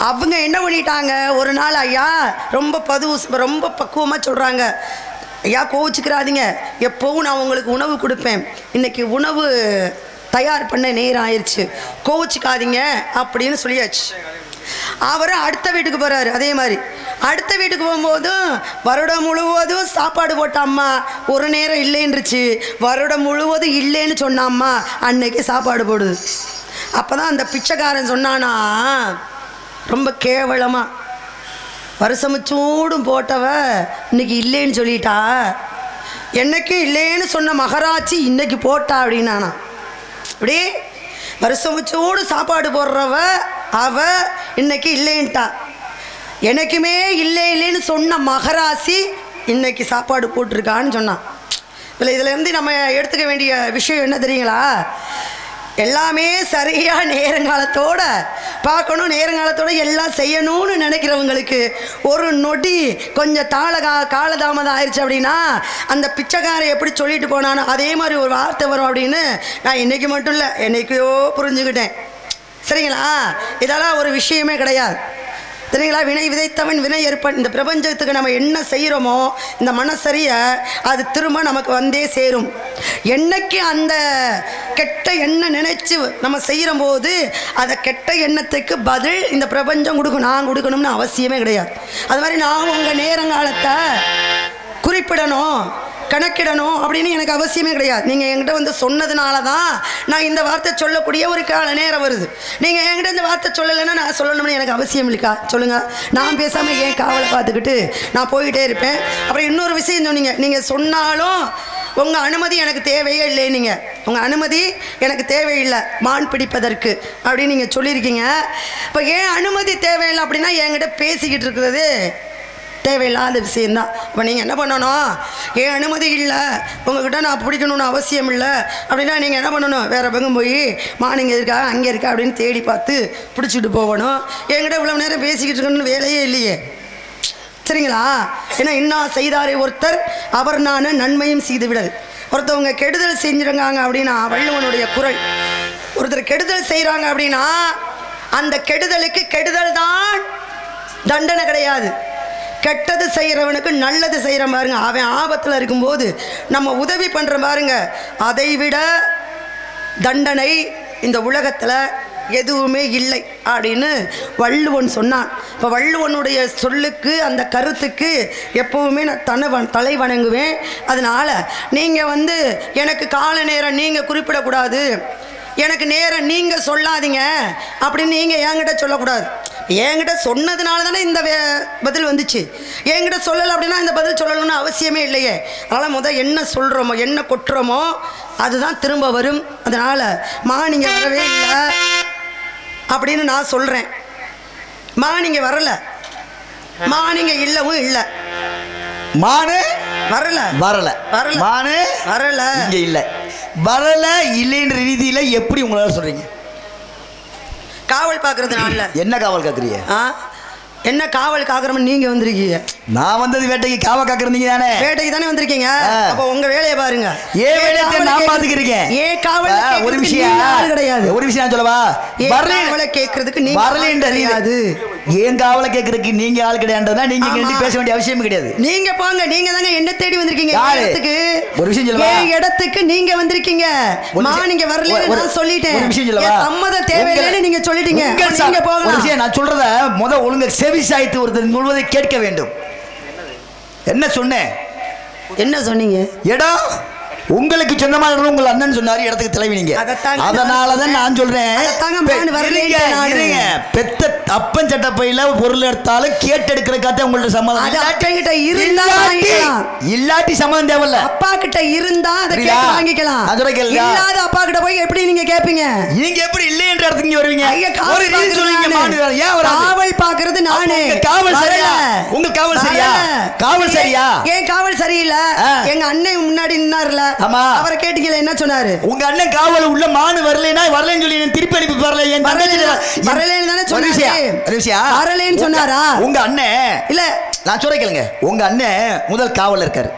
Speaker 4: அவங்க என்ன பண்ணிட்டாங்க, ஒரு நாள் ஐயா ரொம்ப பக்குவமாக சொல்கிறாங்க, ஐயா கோவிச்சுக்கிறாதீங்க, எப்போவும் நான் உங்களுக்கு உணவு கொடுப்பேன், இன்றைக்கி உணவு தயார் பண்ண நேரம் ஆயிடுச்சு, கோவிச்சுக்காதீங்க அப்படின்னு சொல்லியாச்சு. அவர் அடுத்த வீட்டுக்கு போகிறாரு. அதே மாதிரி அடுத்த வீட்டுக்கு போகும்போதும் வருடம் முழுவதும் சாப்பாடு போட்ட அம்மா ஒரு நேரம் இல்லைன்றுச்சு, வருடம் முழுவதும் இல்லைன்னு சொன்ன அம்மா அன்னைக்கு சாப்பாடு போடுது. அப்போ தான் அந்த பிச்சைக்காரன் சொன்னானா, ரொம்ப கேவலமாக வருஷமுச்சூடும் போட்டவ இன்னைக்கு இல்லைன்னு சொல்லிட்டா, என்னைக்கு இல்லைன்னு சொன்ன மகராட்சி இன்னைக்கு போட்டா அப்படின்னானா. இப்படி வருஷமுச்சோடு சாப்பாடு போடுறவ அவ இன்னைக்கு இல்லைன்ட்டா, எனக்குமே இல்லைன்னு சொன்ன மகராசி இன்னைக்கு சாப்பாடு போட்டிருக்கான்னு சொன்னான். இதிலேருந்து நம்ம எடுத்துக்க வேண்டிய விஷயம் என்ன தெரியுங்களா, எல்லாமே சரியாக நேரங்காலத்தோட பார்க்கணும், நேரங்காலத்தோடு எல்லாம் செய்யணும்னு நினைக்கிறவங்களுக்கு ஒரு நொடி கொஞ்சம் காலதாமதம் ஆயிடுச்சு அப்படின்னா அந்த பிச்சைக்காரை எப்படி சொல்லிட்டு போனானோ அதே மாதிரி ஒரு வார்த்தை வரும் அப்படின்னு நான் இன்றைக்கி மட்டும் இல்லை என்னைக்கையோ புரிஞ்சுக்கிட்டேன். சரிங்களா? இதெல்லாம் ஒரு விஷயமே கிடையாது. சரிங்களா? வினை விதைத்தவன் வினை ஏற்பன். இந்த பிரபஞ்சத்துக்கு நம்ம என்ன செய்கிறோமோ இந்த மனசரியை அது திரும்ப நமக்கு வந்தே சேரும். என்னைக்கு அந்த கெட்ட எண்ணம் நினைச்சு நம்ம செய்கிற போது அந்த கெட்ட எண்ணத்துக்கு பதில் இந்த பிரபஞ்சம் கொடுக்கும், நான் கொடுக்கணும்னு அவசியமே கிடையாது. அது மாதிரி நான் உங்கள் நேரங்காலத்தை குறிப்பிடணும், கணக்கிடணும் அப்படின்னு எனக்கு அவசியமே கிடையாது. நீங்கள் என்கிட்ட வந்து சொன்னதுனால தான் நான் இந்த வார்த்தை சொல்லக்கூடிய ஒரு கால நேரம் வருது. நீங்கள் என்கிட்ட இந்த வார்த்தை சொல்லலைன்னா நான் சொல்லணும்னு எனக்கு அவசியம் இல்லைக்கா. சொல்லுங்கள், நான் பேசாமல் ஏன் காவலை பார்த்துக்கிட்டு நான் போய்கிட்டே இருப்பேன். அப்புறம் இன்னொரு விஷயம் சொன்னீங்க, நீங்கள் சொன்னாலும் உங்கள் அனுமதி எனக்கு தேவையே இல்லை. நீங்கள் உங்கள் அனுமதி எனக்கு தேவையில்லை மான் பிடிப்பதற்கு அப்படின்னு நீங்கள் சொல்லியிருக்கீங்க. இப்போ ஏன் அனுமதி தேவையில்லை அப்படின்னா என்கிட்ட பேசிக்கிட்டு இருக்கிறது தேவையில்லாத விஷயந்தான். இப்போ நீங்கள் என்ன பண்ணணும், ஏன் அனுமதி இல்லை உங்கள்கிட்ட நான் பிடிக்கணும்னு அவசியம் இல்லை அப்படின்னா நீங்கள் என்ன பண்ணணும், வேறு பக்கம் போய் மானிங்க இருக்கா அங்கே இருக்கா அப்படின்னு தேடி பார்த்து பிடிச்சிட்டு போகணும். என்கிட்ட இவ்வளோ நேரம் பேசிக்கிட்டு இருக்கணும்னு வேலையே இல்லையே, சரிங்களா? ஏன்னா இன்னும் செய்தாரே ஒருத்தர் அவர் நான் நன்மையும் செய்து விடல். ஒருத்தவங்க கெடுதல் செஞ்சிருக்காங்க அப்படின்னா வள்ளுவனுடைய குறள், ஒருத்தர் கெடுதல் செய்கிறாங்க அப்படின்னா அந்த கெடுதலுக்கு கெடுதல் தான் தண்டனை கிடையாது. கெட்டது செய்கிறவனுக்கு நல்லது செய்கிறோம் பாருங்க, அவன் ஆபத்தில் இருக்கும்போது நம்ம உதவி பண்ணுற பாருங்க, அதை விட தண்டனை இந்த உலகத்தில் எதுவுமே இல்லை அப்படின்னு வள்ளுவன் சொன்னான். இப்போ வள்ளுவனுடைய சொல்லுக்கு அந்த கருத்துக்கு எப்போவுமே நான் தலை வணங்குவேன். அதனால் நீங்கள் வந்து எனக்கு கால நேரம் நீங்கள் குறிப்பிடக்கூடாது, எனக்கு நேரம் நீங்கள் சொல்லாதீங்க அப்படின்னு நீங்கள் என்கிட்ட சொல்லக்கூடாது. என்கிட்ட சொன்னதுனால தானே இந்த பதில் வந்துச்சு. என்கிட்ட சொல்லலை அப்படின்னா இந்த பதில் சொல்லணும்னு அவசியமே இல்லையே. அதனால் என்ன சொல்கிறோமோ என்ன கொட்டுறோமோ அதுதான் திரும்ப வரும். அதனால் நீங்கள் வரவே இல்லை அப்படின்னு நான் சொல்கிறேன். நீங்கள் வரல, நீங்கள் இல்லவும் இல்லை.
Speaker 1: மானு
Speaker 4: வரல
Speaker 1: வரல
Speaker 4: வரல
Speaker 1: மானு
Speaker 4: வரல
Speaker 1: இங்கே இல்லை. வரல இல்லைன்ற ரீதியில் எப்படி உங்களால் சொல்கிறீங்க?
Speaker 4: காவல் பார்க்கறதுனால
Speaker 1: என்ன காவல் காக்குறீங்க?
Speaker 4: என்ன காவல் காக்குறோம்னு நீங்கள் வந்திருக்கீங்க.
Speaker 1: நான் வந்தது வேட்டைக்கு, காவல் காக்குறீங்க தானே?
Speaker 4: வேட்டைக்கு தானே வந்திருக்கீங்க. அப்போ உங்கள் வேலையை பாருங்க.
Speaker 1: ஏன் வேலையை நான் பார்த்துக்கிறீங்க?
Speaker 4: ஏன் காவல்
Speaker 1: ஒரு விஷயம்
Speaker 4: கிடையாது.
Speaker 1: ஒரு விஷயம் சொல்லவா,
Speaker 4: காவலை கேட்கறதுக்கு நீங்க
Speaker 1: வரலன்னு தெரியாது. ஏன் காவலை கேட்கறதுக்கு நீங்க ஆள் கிடையாதுன்னா நீங்க கிட்ட பேச வேண்டிய அவசியம் கிடையாது.
Speaker 4: நீங்க போங்க, நீங்க தாங்க என்ன தேடி வந்திருக்கீங்க.
Speaker 1: ஒரு விஷயம் சொல்லவா,
Speaker 4: இடத்துக்கு நீங்க வந்திருக்கீங்க. நீங்க வரல நான் சொல்லிட்டேன்.
Speaker 1: ஒரு விஷயம் சொல்லவா,
Speaker 4: சம்மதம் தேவையில்லைன்னு நீங்க சொல்லிட்டீங்க. நீங்க போங்க. ஒரு விஷயம்
Speaker 1: நான் சொல்றத ஒழுங்கா செவி சாய்த்து ஒருத்தர் முழுவதை கேட்க வேண்டும். என்ன சொன்னேன்?
Speaker 4: என்ன சொன்னீங்க?
Speaker 1: இடம் உங்களுக்கு சொந்தமான உங்கள் அண்ணன் சொன்னாரு, இடத்துக்கு தலைவி நீங்க. அதனாலதான் நான் சொல்றேன், பெத்த அப்பன் சட்டப்பையில பொருள் எடுத்தாலும் கேட்டு எடுக்கிறக்காக உங்கள்ட்ட சம்மதம் இல்லாட்டி சம்மதம் தேவையில்ல. அப்பா கிட்ட இருந்தா அதை கேட்டு வாங்கிக்கலாம். இல்லாத அப்பா கிட்ட போய் எப்படி நீங்க கேட்பீங்க? நீங்க எப்படி இல்லை என்ற இடத்துக்கு இங்க வருவீங்க? ஒரு ரீசன் சொல்லுங்க. ஏன் காவல் பாக்குறது நானே. காவல் சரியா? உங்க காவல் சரியா? காவல் சரியா? ஏன் காவல் சரியில்லை? எங்க அண்ணன் முன்னாடி நின்னார்ல, அவரை கேட்டீங்களா என்ன சொன்னாரு? உங்க அண்ணன் காவல் உள்ள மானு வரலைன்னா வரலன்னு சொல்லி திருப்பி அனுப்பி வரல. என் வரலன்னு தானே சொன்னாரு. வரலன்னு சொன்னாரா? உங்க அண்ணன் இல்ல, நான் சொல்ல கேளுங்க. உங்க அண்ணன் முதல் காவல் இருக்காரு.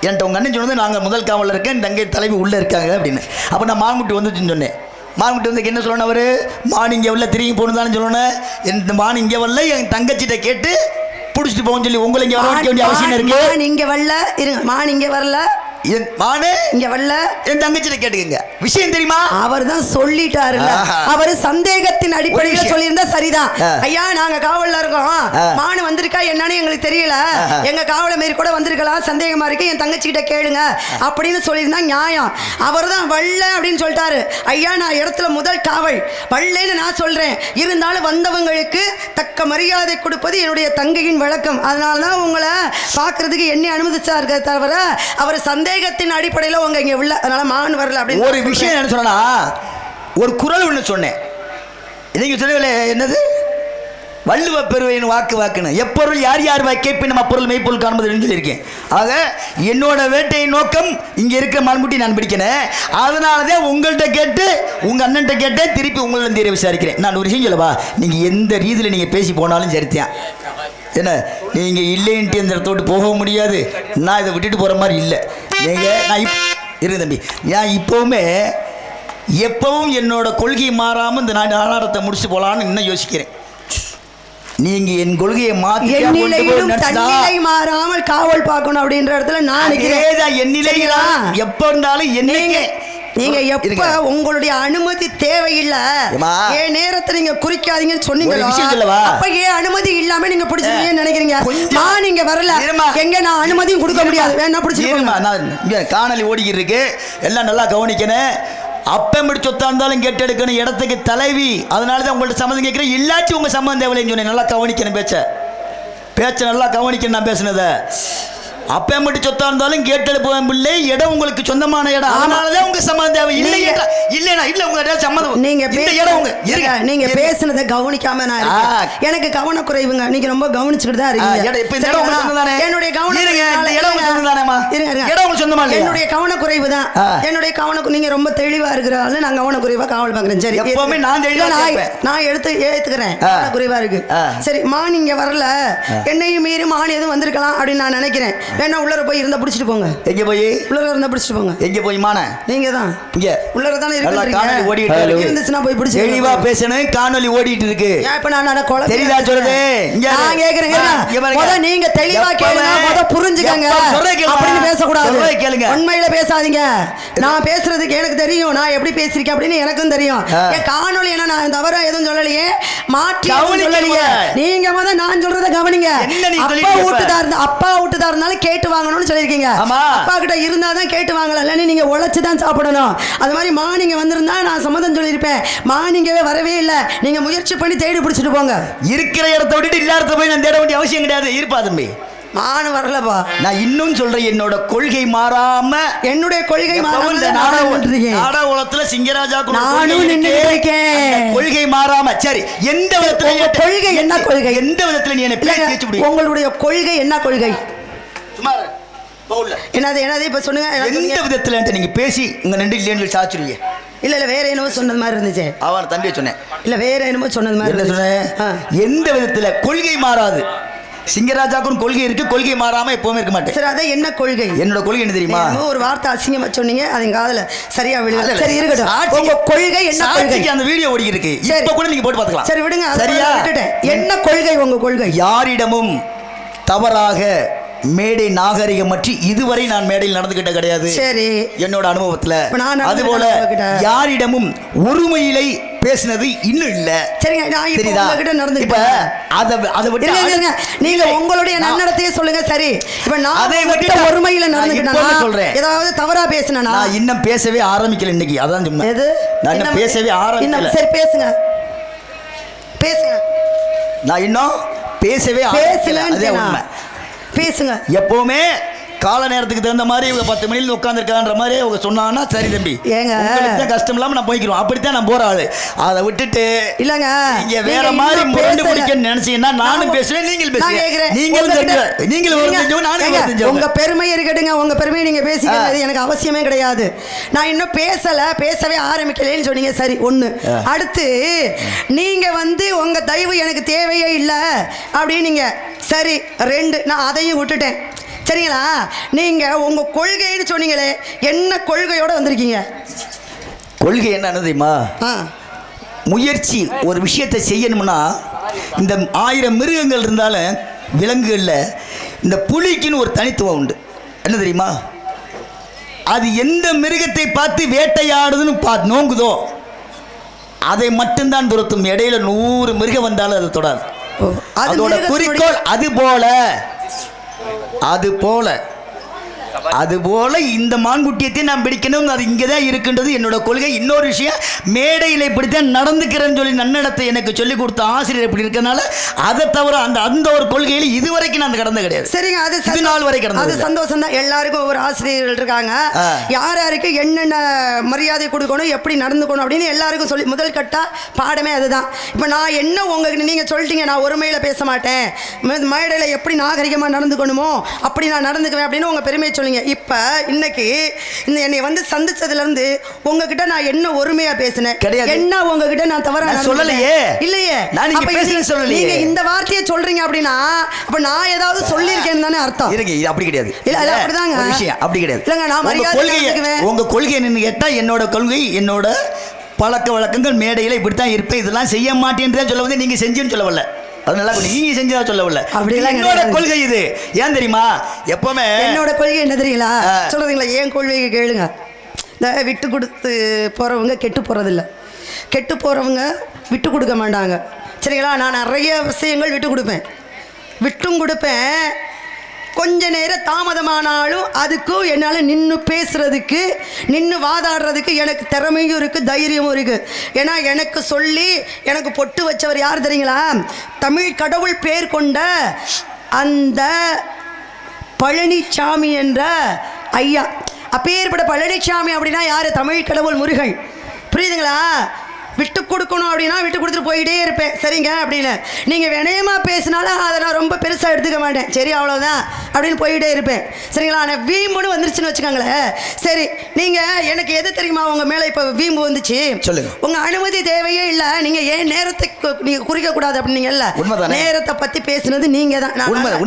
Speaker 1: என்கிட்ட உங்க அண்ணன் சொன்னது நாங்க முதல் காவல் இருக்கேன், தங்கை தலைவி உள்ள இருக்காங்க அப்படின்னு. அப்ப நான் மான்குட்டி வந்துச்சுன்னு சொன்னேன். மான்குட்டி வந்து என்ன சொல்லணும், அவரு மான் இங்கே வரல திரும்பி போகணுதானே சொல்லணும். இந்த மான் இங்கே வரல, என் தங்கச்சிட்ட கேட்டு பிடிச்சிட்டு போகணும்னு சொல்லி உங்களை இங்கே வர வேண்டிய அவசியம் இருக்கு. இங்கே வரல இருங்க, மான் இங்கே வரல, மானு இங்க வரல, என் தங்கச்சிட்ட கேட்டுக்கங்க. விஷயம் தெரியுமா? அவர் தான் சொல்லிட்டாரு. அவர் சந்தேகத்தின் அடிப்படையில் சொல்லியிருந்தா சரிதான். ஐயா நாங்க காவல்ல இருக்கோம், மானு வந்திருக்கா என்னன்னு எங்களுக்கு தெரியல, எங்க காவலை மாரி கூட வந்திருக்கலாம், சந்தேகமா இருக்கு, என் தங்கச்சி கிட்ட கேளுங்க அப்படின்னு சொல்லியிருந்தா நியாயம். அவர் தான் வல்ல அப்படின்னு சொல்லிட்டாரு. ஐயா நான் இடத்துல முதல் காவல் வல்லேன்னு நான் சொல்றேன். இருந்தாலும் வந்தவங்களுக்கு தக்க மரியாதை கொடுப்பது என்னுடைய தங்கையின் வழக்கம். அதனாலதான் உங்களை பாக்குறதுக்கு என்ன அனுமதிச்சா இருக்க தவிர அவர் சந்தேகத்தின் அடிப்படையில் உங்க இங்க உள்ள, அதனால மான் வரல அப்படின்னு ஒரு விஷயம் என்ன சொன்னா, ஒரு குறள் ஒன்று சொன்னேன். நீங்க சொல்லவில்லை என்னது? வள்ளுவ பெருவையின் வாக்குன்னு எப்பொருள் யார் யார் வாக்கேற்பி நம்ம பொருள் மெய்ப்பொருள் காண்பது சொல்லியிருக்கேன். ஆக என்னோட வேட்டையின் நோக்கம் இங்கே இருக்கிற மான்குட்டி நான் பிடிக்கிறேன். அதனாலதான் உங்கள்கிட்ட கேட்டு உங்க அண்ணன்ட்ட கேட்டேன், திருப்பி உங்களிடம் தீர விசாரிக்கிறேன். நான் ஒரு விஷயம் சொல்லவா, நீங்க எந்த ரீதியில் நீங்க பேசி போனாலும் சரித்தியான் என்ன, நீங்கள் இல்லைன்ட்டு இந்த இடத்தோட்டு போக முடியாது. நான் இதை விட்டுட்டு போகிற மாதிரி இல்லை. நீங்கள் நான் இருக்கு தம்பி, நான் எப்பவும் என்னோட கொள்கையை மாறாமல் இந்த நாடகத்தை முடிச்சு போகலான்னு இன்னும் யோசிக்கிறேன். நீங்க என் கொள்கையை மாற்றி மாறாமல் காவல் பார்க்கணும் அப்படின்ற இடத்துல நான் என் நிலையில எப்போ இருந்தாலும் என்னைக்கு
Speaker 4: நீங்க எப்ப
Speaker 1: இருங்க.
Speaker 4: உங்களுடைய அனுமதி தேவையில்லை,
Speaker 1: ஏம்மா?
Speaker 4: ஏன் நேரத்தை நீங்க குறிக்காதீங்கன்னு சொன்னீங்களோ,
Speaker 1: ஒரு விஷயம் சொல்லவா?
Speaker 4: அப்ப ஏன் அனுமதி இல்லாம நீங்க பிடிச்சிருக்கீங்கன்னு நினைக்கிறீங்க?
Speaker 1: கொஞ்சம்
Speaker 4: நான் நீங்க வரல,
Speaker 1: இருமா.
Speaker 4: எங்க நான் அனுமதியும் கொடுக்க முடியாது, வேணா
Speaker 1: இருமா,
Speaker 4: பிடிச்சிருக்கீங்க.
Speaker 1: நான் இங்க காணொலி ஓடிக்கிட்டு இருக்கு, எல்லாம் நல்லா கவனிக்கணும். அப்பம்படி சொத்தா இருந்தாலும் கேட்டு எடுக்கணும், இடத்துக்கு தலைவி. அதனால தான் உங்கள்ட்ட சம்மந்தம் கேட்குறேன். இல்லாச்சும் உங்க சம்மந்தம் தேவையில்லைன்னு சொன்னேன். நல்லா கவனிக்கணும் பேச்ச நல்லா கவனிக்கணும். நான் பேசுனதை அப்பம்படி சொத்தா இருந்தாலும் கேட்டெடுப்பேன் பிள்ளை, இடம் உங்களுக்கு சொந்தமான இடம். அதனாலதான் உங்க சம்மந்தம் தேவை. இல்லைன்னா இல்ல உங்க சம்மந்தம்.
Speaker 4: நீங்க
Speaker 1: இந்த இடம் உங்க
Speaker 4: நீங்க பேசுனதை கவனிக்காம நான் இருக்கேன். எனக்கு கவனக்குறைவுங்க. நீங்க ரொம்ப கவனிச்சுக்கிட்டு தான் இருக்கீங்க. என்னுடைய என்னுடைய கவனக்குறைவு தான். என்னுடைய நீங்க ரொம்ப தெளிவா இருக்கிறாள், நான் கவனக்குறைவா காவல் பாக்குறேன். சரி,
Speaker 1: எப்பவுமே நான்
Speaker 4: ஏத்துக்கிறேன், கவனக்குறைவா இருக்கு. சரி, மான் இங்க வரல, என்னையும் மீறி மான் எதுவும் வந்திருக்கலாம் அப்படின்னு நான் நினைக்கிறேன். வேணா உள்ளர போய் இருந்தா பிடிச்சிட்டு போங்க.
Speaker 1: எங்க போய்
Speaker 4: உள்ளர இருந்தா பிடிச்சிட்டு போங்க.
Speaker 1: எங்க போய் மான
Speaker 4: நீங்க தான்
Speaker 1: இங்க
Speaker 4: உள்ளர தானே
Speaker 1: காணொலி ஓடிட்டு இருக்கு.
Speaker 4: இருந்துச்சுன்னா போய் பிடிச்சு
Speaker 1: தெளிவா பேசணும். காணொலி ஓடிட்டு இருக்கு.
Speaker 4: இப்ப நான் கொலை
Speaker 1: தெரியுதா சொல்றது? இங்க
Speaker 4: நான் கேக்குறேன், நீங்க தெளிவா கேளுங்க, புரிஞ்சுக்கங்க. அப்படின்னு பேசக்கூடாது, கேளுங்க. உண்மையில பேசாதீங்க. நான் பேசுறதுக்கு எனக்கு தெரியும், நான் எப்படி பேசிருக்கேன் அப்படின்னு எனக்கும் தெரியும். என் காணொலி என்ன நான் தவறா எதுவும் சொல்லலையே, மாற்றி சொல்லலையே. நீங்க நான் சொல்றத கவனிங்க. அப்பா விட்டுதா இருந்தாலும் கேட்டு வாங்கணும்னு சொல்லிருக்கீங்க. அப்பா கிட்ட இருந்தாதான் கேட்டு வாங்கலாம், இல்லன்னு நீங்க உழைச்சுதான் சாப்பிடணும். அது மாதிரி மார்னிங் வந்திருந்தா நான் சம்மதம் சொல்லியிருப்பேன். மார்னிங்கவே வரவே இல்லை. நீங்க முயற்சி பண்ணி தேடி பிடிச்சிட்டு போங்க.
Speaker 1: இருக்கிற இடத்த விட்டுட்டு இல்லாத போய் நான் தேட வேண்டிய அவசியம் கிடையாது. இருப்பா தம்பி,
Speaker 4: மானு வரலப்பா. நான்
Speaker 1: இன்னும் சொல்றேன், என்னோட கொள்கை மாறாம,
Speaker 4: என்னுடைய கொள்கை
Speaker 1: நாடகத்துல சிங்கராஜா
Speaker 4: நானும் நின்று இருக்கேன்.
Speaker 1: கொள்கை மாறாம. சரி, எந்த விதத்துல
Speaker 4: கொள்கை என்ன கொள்கை?
Speaker 1: எந்த விதத்துல நீ என்ன பேசி முடியும்?
Speaker 4: உங்களுடைய கொள்கை என்ன கொள்கை?
Speaker 1: சுமார்
Speaker 4: என்னது இப்ப சொல்லுங்க.
Speaker 1: எந்த விதத்துல நீங்க பேசி உங்க நண்டு இல்லைன்னு சாச்சுருவீங்க?
Speaker 4: இல்ல வேற என்னமோ சொன்னது மாதிரி இருந்துச்சு.
Speaker 1: அவன் தம்பியை சொன்னேன்.
Speaker 4: இல்ல வேற என்னமோ சொன்னது மாதிரி
Speaker 1: சொன்னேன். எந்த விதத்துல கொள்கை மாறாது. சிங்கராஜாக்கும் கொள்கை இருக்கு, கொள்கை மாறாம எப்பவுமே இருக்க மாட்டேன்.
Speaker 4: சரி, அதான் என்ன கொள்கை?
Speaker 1: என்னோட கொள்கை என்ன தெரியுமா?
Speaker 4: ஒரு வார்த்தை அசிங்கமா சொன்னீங்க, அது காதுல சரியா விழுகல. சரி, இருக்கட்டும். உங்க கொள்கை என்ன கொள்கை?
Speaker 1: அந்த வீடியோ ஓடி இருக்கு, இப்ப கூட நீங்க போட்டு பாத்துக்கலாம்.
Speaker 4: சரி, விடுங்க.
Speaker 1: சரியா?
Speaker 4: என்ன கொள்கை உங்க கொள்கை?
Speaker 1: யாரிடமும் தவறாக மேடை நாகரிகமற்றி இதுவரை நான் மேடையில் நடந்துகிட்ட கிடையாது. சரி, என்னோட அனுபவத்துல. அதுபோல யாரிடமும் ஒருமையிலை பேசினது இன்னும் இல்ல.
Speaker 4: சரிங்க, நான் உங்ககிட்ட நடந்துக்கிட்டேன். அதை விட்டு நீங்க உங்களுடைய நன்னடத்தையே சொல்லுங்க. சரி, இப்ப நான் அதை விட்டு ஒருமையில நடந்துக்கிட்டேன் சொல்றேன். ஏதாவது தவறா பேசினா
Speaker 1: நான் இன்னும் பேசவே ஆரம்பிக்கல இன்னைக்கு. அதான் சொன்னேன். எது? நான் இன்னும் பேசவே ஆரம்பிக்கல.
Speaker 4: சரி, பேசுங்க.
Speaker 1: நான் இன்னும் பேசவே
Speaker 4: பேசல. அதே உண்மை. பேசுங்க.
Speaker 1: எப்பவுமே கால நேரத்துக்கு தகுந்த மாதிரி இவங்க 10 மணில உட்காந்துருக்கான்ற மாதிரி அவங்க சொன்னாங்கன்னா சரி தம்பி, ஏங்க கஷ்டம் இல்லாம நான் போய்க்கிறோம். அப்படித்தான் நான் போற ஆளு. அதை விட்டுட்டு இல்லங்க நீங்க வேற மாதிரி முரண்டு பிடிக்கன்னு நினைச்சீங்கன்னா நானும் பேசுவேன், நீங்கள் பேசுவீங்க. நீங்களும்
Speaker 4: உங்க பெருமை இருக்கட்டுங்க, உங்க பெருமையை நீங்க பேசிக்கிறது எனக்கு அவசியமே கிடையாது. நான் இன்னும் பேசவே ஆரம்பிக்கலன்னு சொன்னீங்க. சரி, ஒண்ணு. அடுத்து நீங்க உங்க தயவு எனக்கு தேவையே இல்லை அப்படின்னீங்க. சரி, 2 நான் அதையும் விட்டுட்டேன். சரிங்களா? நீங்க உங்க கொள்கைன்னு சொன்னீங்களே, என்ன கொள்கையோட வந்திருக்கீங்க?
Speaker 1: கொள்கை என்ன தெரியுமா? முயற்சி. ஒரு விஷயத்தை செய்யணும்னா இந்த 1000 மிருகங்கள் இருந்தாலும் விலங்குகளில் இந்த புலிக்குன்னு ஒரு தனித்துவம் உண்டு. என்ன தெரியுமா? அது எந்த மிருகத்தை பார்த்து வேட்டையாடுதுன்னு நோங்குதோ அதை மட்டும்தான் துரத்தும். இடையில 100 மிருகம் வந்தாலும் அது தொடாது. அதோட குறிக்கோள் அது போல இந்த மான்குட்டியத்தை நான் பிடிக்கணும், அது இங்கே தான் இருக்கின்றது என்னோட கொள்கை. இன்னொரு விஷயம், மேடையில் இப்படித்தான் நடந்துக்கிறேன்னு சொல்லி நன்னடத்தை எனக்கு சொல்லிக் கொடுத்த ஆசிரியர் இப்படி இருக்கிறதுனால அதை தவிர அந்த ஒரு கொள்கையில் இதுவரைக்கும் நான் கடந்த கிடையாது.
Speaker 4: சரிங்க, அது நாள் வரை கடந்தது. அது சந்தோஷம் தான். எல்லாருக்கும் ஒவ்வொரு ஆசிரியர்கள் இருக்காங்க. யார் யாருக்கு என்னென்ன மரியாதை கொடுக்கணும், எப்படி நடந்துக்கணும் அப்படின்னு எல்லாருக்கும் சொல்லி முதல் கட்டா பாடமே அதுதான். இப்போ நான் என்ன உங்களுக்கு நீங்கள் சொல்லிட்டீங்க, நான் ஒருமையில் பேச மாட்டேன், மேடையில் எப்படி நாகரிகமாக நடந்துக்கணுமோ அப்படி நான் நடந்துக்குவேன் அப்படின்னு உங்கள் பெருமையை சொல்லுங்க. இப்ப இன்னைக்கு என்னை சந்திச்சதுல உங்ககிட்ட நான் என்ன ஒருமையா பேசினேன்? என்ன உங்ககிட்ட நான் தவறா
Speaker 1: சொல்லலையே.
Speaker 4: இல்லையே, நீங்க இந்த வார்த்தையை சொல்றீங்க அப்படின்னா அப்ப நான் ஏதாவது சொல்லியிருக்கேன்னு தானே அர்த்தம்.
Speaker 1: அப்படி கிடையாது.
Speaker 4: இல்ல, அப்படிதாங்க.
Speaker 1: அப்படி கிடையாது.
Speaker 4: இல்லங்க, நான் மரியாதை.
Speaker 1: உங்க கொள்கை என்னன்னு கேட்டா, என்னோட கொள்கை, என்னோட பழக்க வழக்கங்கள், மேடையில இப்படித்தான் இருப்பேன், இதெல்லாம் செய்ய மாட்டேன்னு சொல்ல வந்து நீங்க செஞ்சுன்னு சொல்லவில்லை. அதனால நீங்க செஞ்சதா சொல்லவில்லை. என்னோட கொள்கை இது. ஏன் தெரியுமா? எப்பவுமே
Speaker 4: என்னோட கொள்கை என்ன தெரியுங்களா? சொல்றீங்களா? ஏன் கொள்கையை கேளுங்க. இந்த விட்டு கொடுத்து போகிறவங்க கெட்டு போகிறதில்ல, கெட்டு போகிறவங்க விட்டு கொடுக்க மாட்டாங்க. சரிங்களா? நான் நிறைய விஷயங்கள் விட்டு கொடுப்பேன், விட்டும் கொடுப்பேன். கொஞ்ச நேரம் தாமதமானாலும் அதுக்கும் என்னால் நின்று பேசுகிறதுக்கு, நின்று வாதாடுறதுக்கு எனக்கு திறமையும் இருக்குது, தைரியமும் இருக்குது. ஏன்னா எனக்கு சொல்லி எனக்கு பொட்டு வச்சவர் யார் தெரியுங்களா? தமிழ் கடவுள் பேர் கொண்ட அந்த பழனிசாமி என்ற ஐயா. அப்பேற்பட்ட பழனிசாமி அப்படின்னா யார்? தமிழ் கடவுள் முருகன். புரியுதுங்களா? விட்டு கொடுக்கணும் அப்படின்னா விட்டு கொடுத்துட்டு போயிட்டே இருப்பேன். சரிங்க அப்படின்னு நீங்கள் வினயமாக பேசினாலும் அதை நான் ரொம்ப பெருசாக எடுத்துக்க மாட்டேன். சரி அவ்வளோதான் அப்படின்னு போயிட்டே இருப்பேன். சரிங்களா? ஆனால் வீம்புன்னு வந்துருச்சுன்னு வச்சுக்கோங்களேன். சரி, நீங்கள் எனக்கு எது தெரியுமா உங்கள் மேலே இப்போ வீம்பு வந்துச்சு?
Speaker 1: சொல்லுங்க.
Speaker 4: உங்கள் அனுமதி தேவையே இல்லை. நீங்கள் ஏன் நேரத்தை நீங்கள் குறிக்கக்கூடாது அப்படின்னீங்கல்ல, நேரத்தை பற்றி பேசுனது நீங்கள் தான்.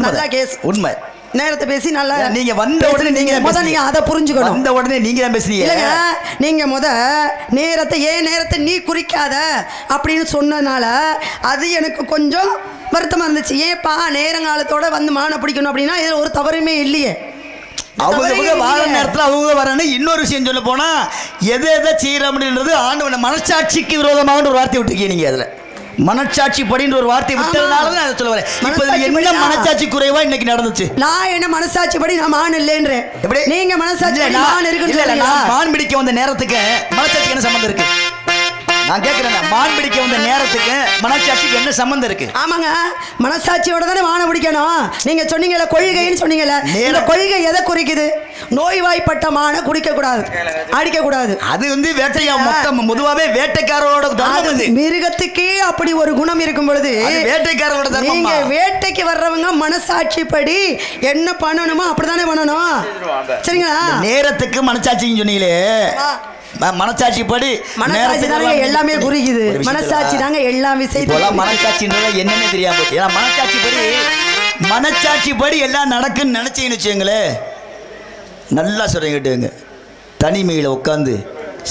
Speaker 4: நல்லா கேஸ் உண்மை. நேரத்தை பேசி நல்லா
Speaker 1: நீங்க வந்த உடனே நீங்க
Speaker 4: அதை புரிஞ்சுக்கணும்.
Speaker 1: வந்த உடனே நீங்க தான் பேசுறீங்க.
Speaker 4: இல்லைங்க, நீங்க நேரத்தை ஏன் நேரத்தை நீ குறிக்காத அப்படின்னு சொன்னதுனால அது எனக்கு கொஞ்சம் வருத்தமா இருந்துச்சு. ஏப்பா நேரங்காலத்தோட வந்து மானை பிடிக்கணும் அப்படின்னா இதுல ஒரு தவறுமே இல்லையே.
Speaker 1: அவங்க வார நேரத்தில் அவங்க வரணும். இன்னொரு விஷயம் சொல்ல போனா எதை செய்யற அப்படின்றது ஆண்டவன் மனசாட்சிக்கு விரோதமான ஒரு வார்த்தை விட்டுருக்கீங்க நீங்க. அதுல மனச்சாட்சி படின்ற ஒரு வார்த்தை விட்டதுனால தான் அதை சொல்ல வரேன். இப்போ என்ன மனச்சாட்சி குறைவா இன்னைக்கு நடந்துச்சு? நான்
Speaker 4: என்ன மனசாட்சி படி நான் மான் இல்லைன்றேன். நீங்க மனசாட்சி மான் இருக்குன்னு
Speaker 1: மான் பிடிக்க வந்த நேரத்துக்கு மனச்சாட்சிக்கு என்ன சம்பந்தம் இருக்கு? நான் கேட்கிறேன், மான் பிடிக்க வந்த நேரத்துக்கு மனசாட்சிக்கு என்ன சம்பந்தம் இருக்கு?
Speaker 4: ஆமாங்க, மனசாட்சியோட தானே மானை பிடிக்கணும். நீங்க சொன்னீங்கல்ல கொள்கைன்னு சொன்னீங்கல்ல, இந்த கொள்கை எதை குறிக்குது? நோய்வாய்ப்பட்ட மானை குடிக்க கூடாது, அடிக்க கூடாது.
Speaker 1: அது வேட்டையா மொத்தம் பொதுவாகவே வேட்டைக்காரரோட தர்மம்.
Speaker 4: மிருகத்துக்கே அப்படி ஒரு குணம் இருக்கும் பொழுது
Speaker 1: வேட்டைக்காரரோட தர்மம்.
Speaker 4: நீங்க வேட்டைக்கு வர்றவங்க மனசாட்சி படி என்ன பண்ணணுமோ அப்படிதானே பண்ணணும். சரிங்களா?
Speaker 1: நேரத்துக்கு மனசாட்சின்னு சொன்னீங்களே, மனசாட்சி படி
Speaker 4: மனசாட்சி தாங்க எல்லாமே குறிக்குது. மனசாட்சி தாங்க எல்லாம் விஷயம்.
Speaker 1: மனசாட்சின்றது என்னன்னு தெரியாம போச்சு. ஏன்னா மனசாட்சி படி எல்லாம் நடக்குன்னு நினைச்சீங்கன்னு வச்சுங்களேன். நல்லா சொல்றீங்க, கேட்டுங்க. தனிமையில் உட்காந்து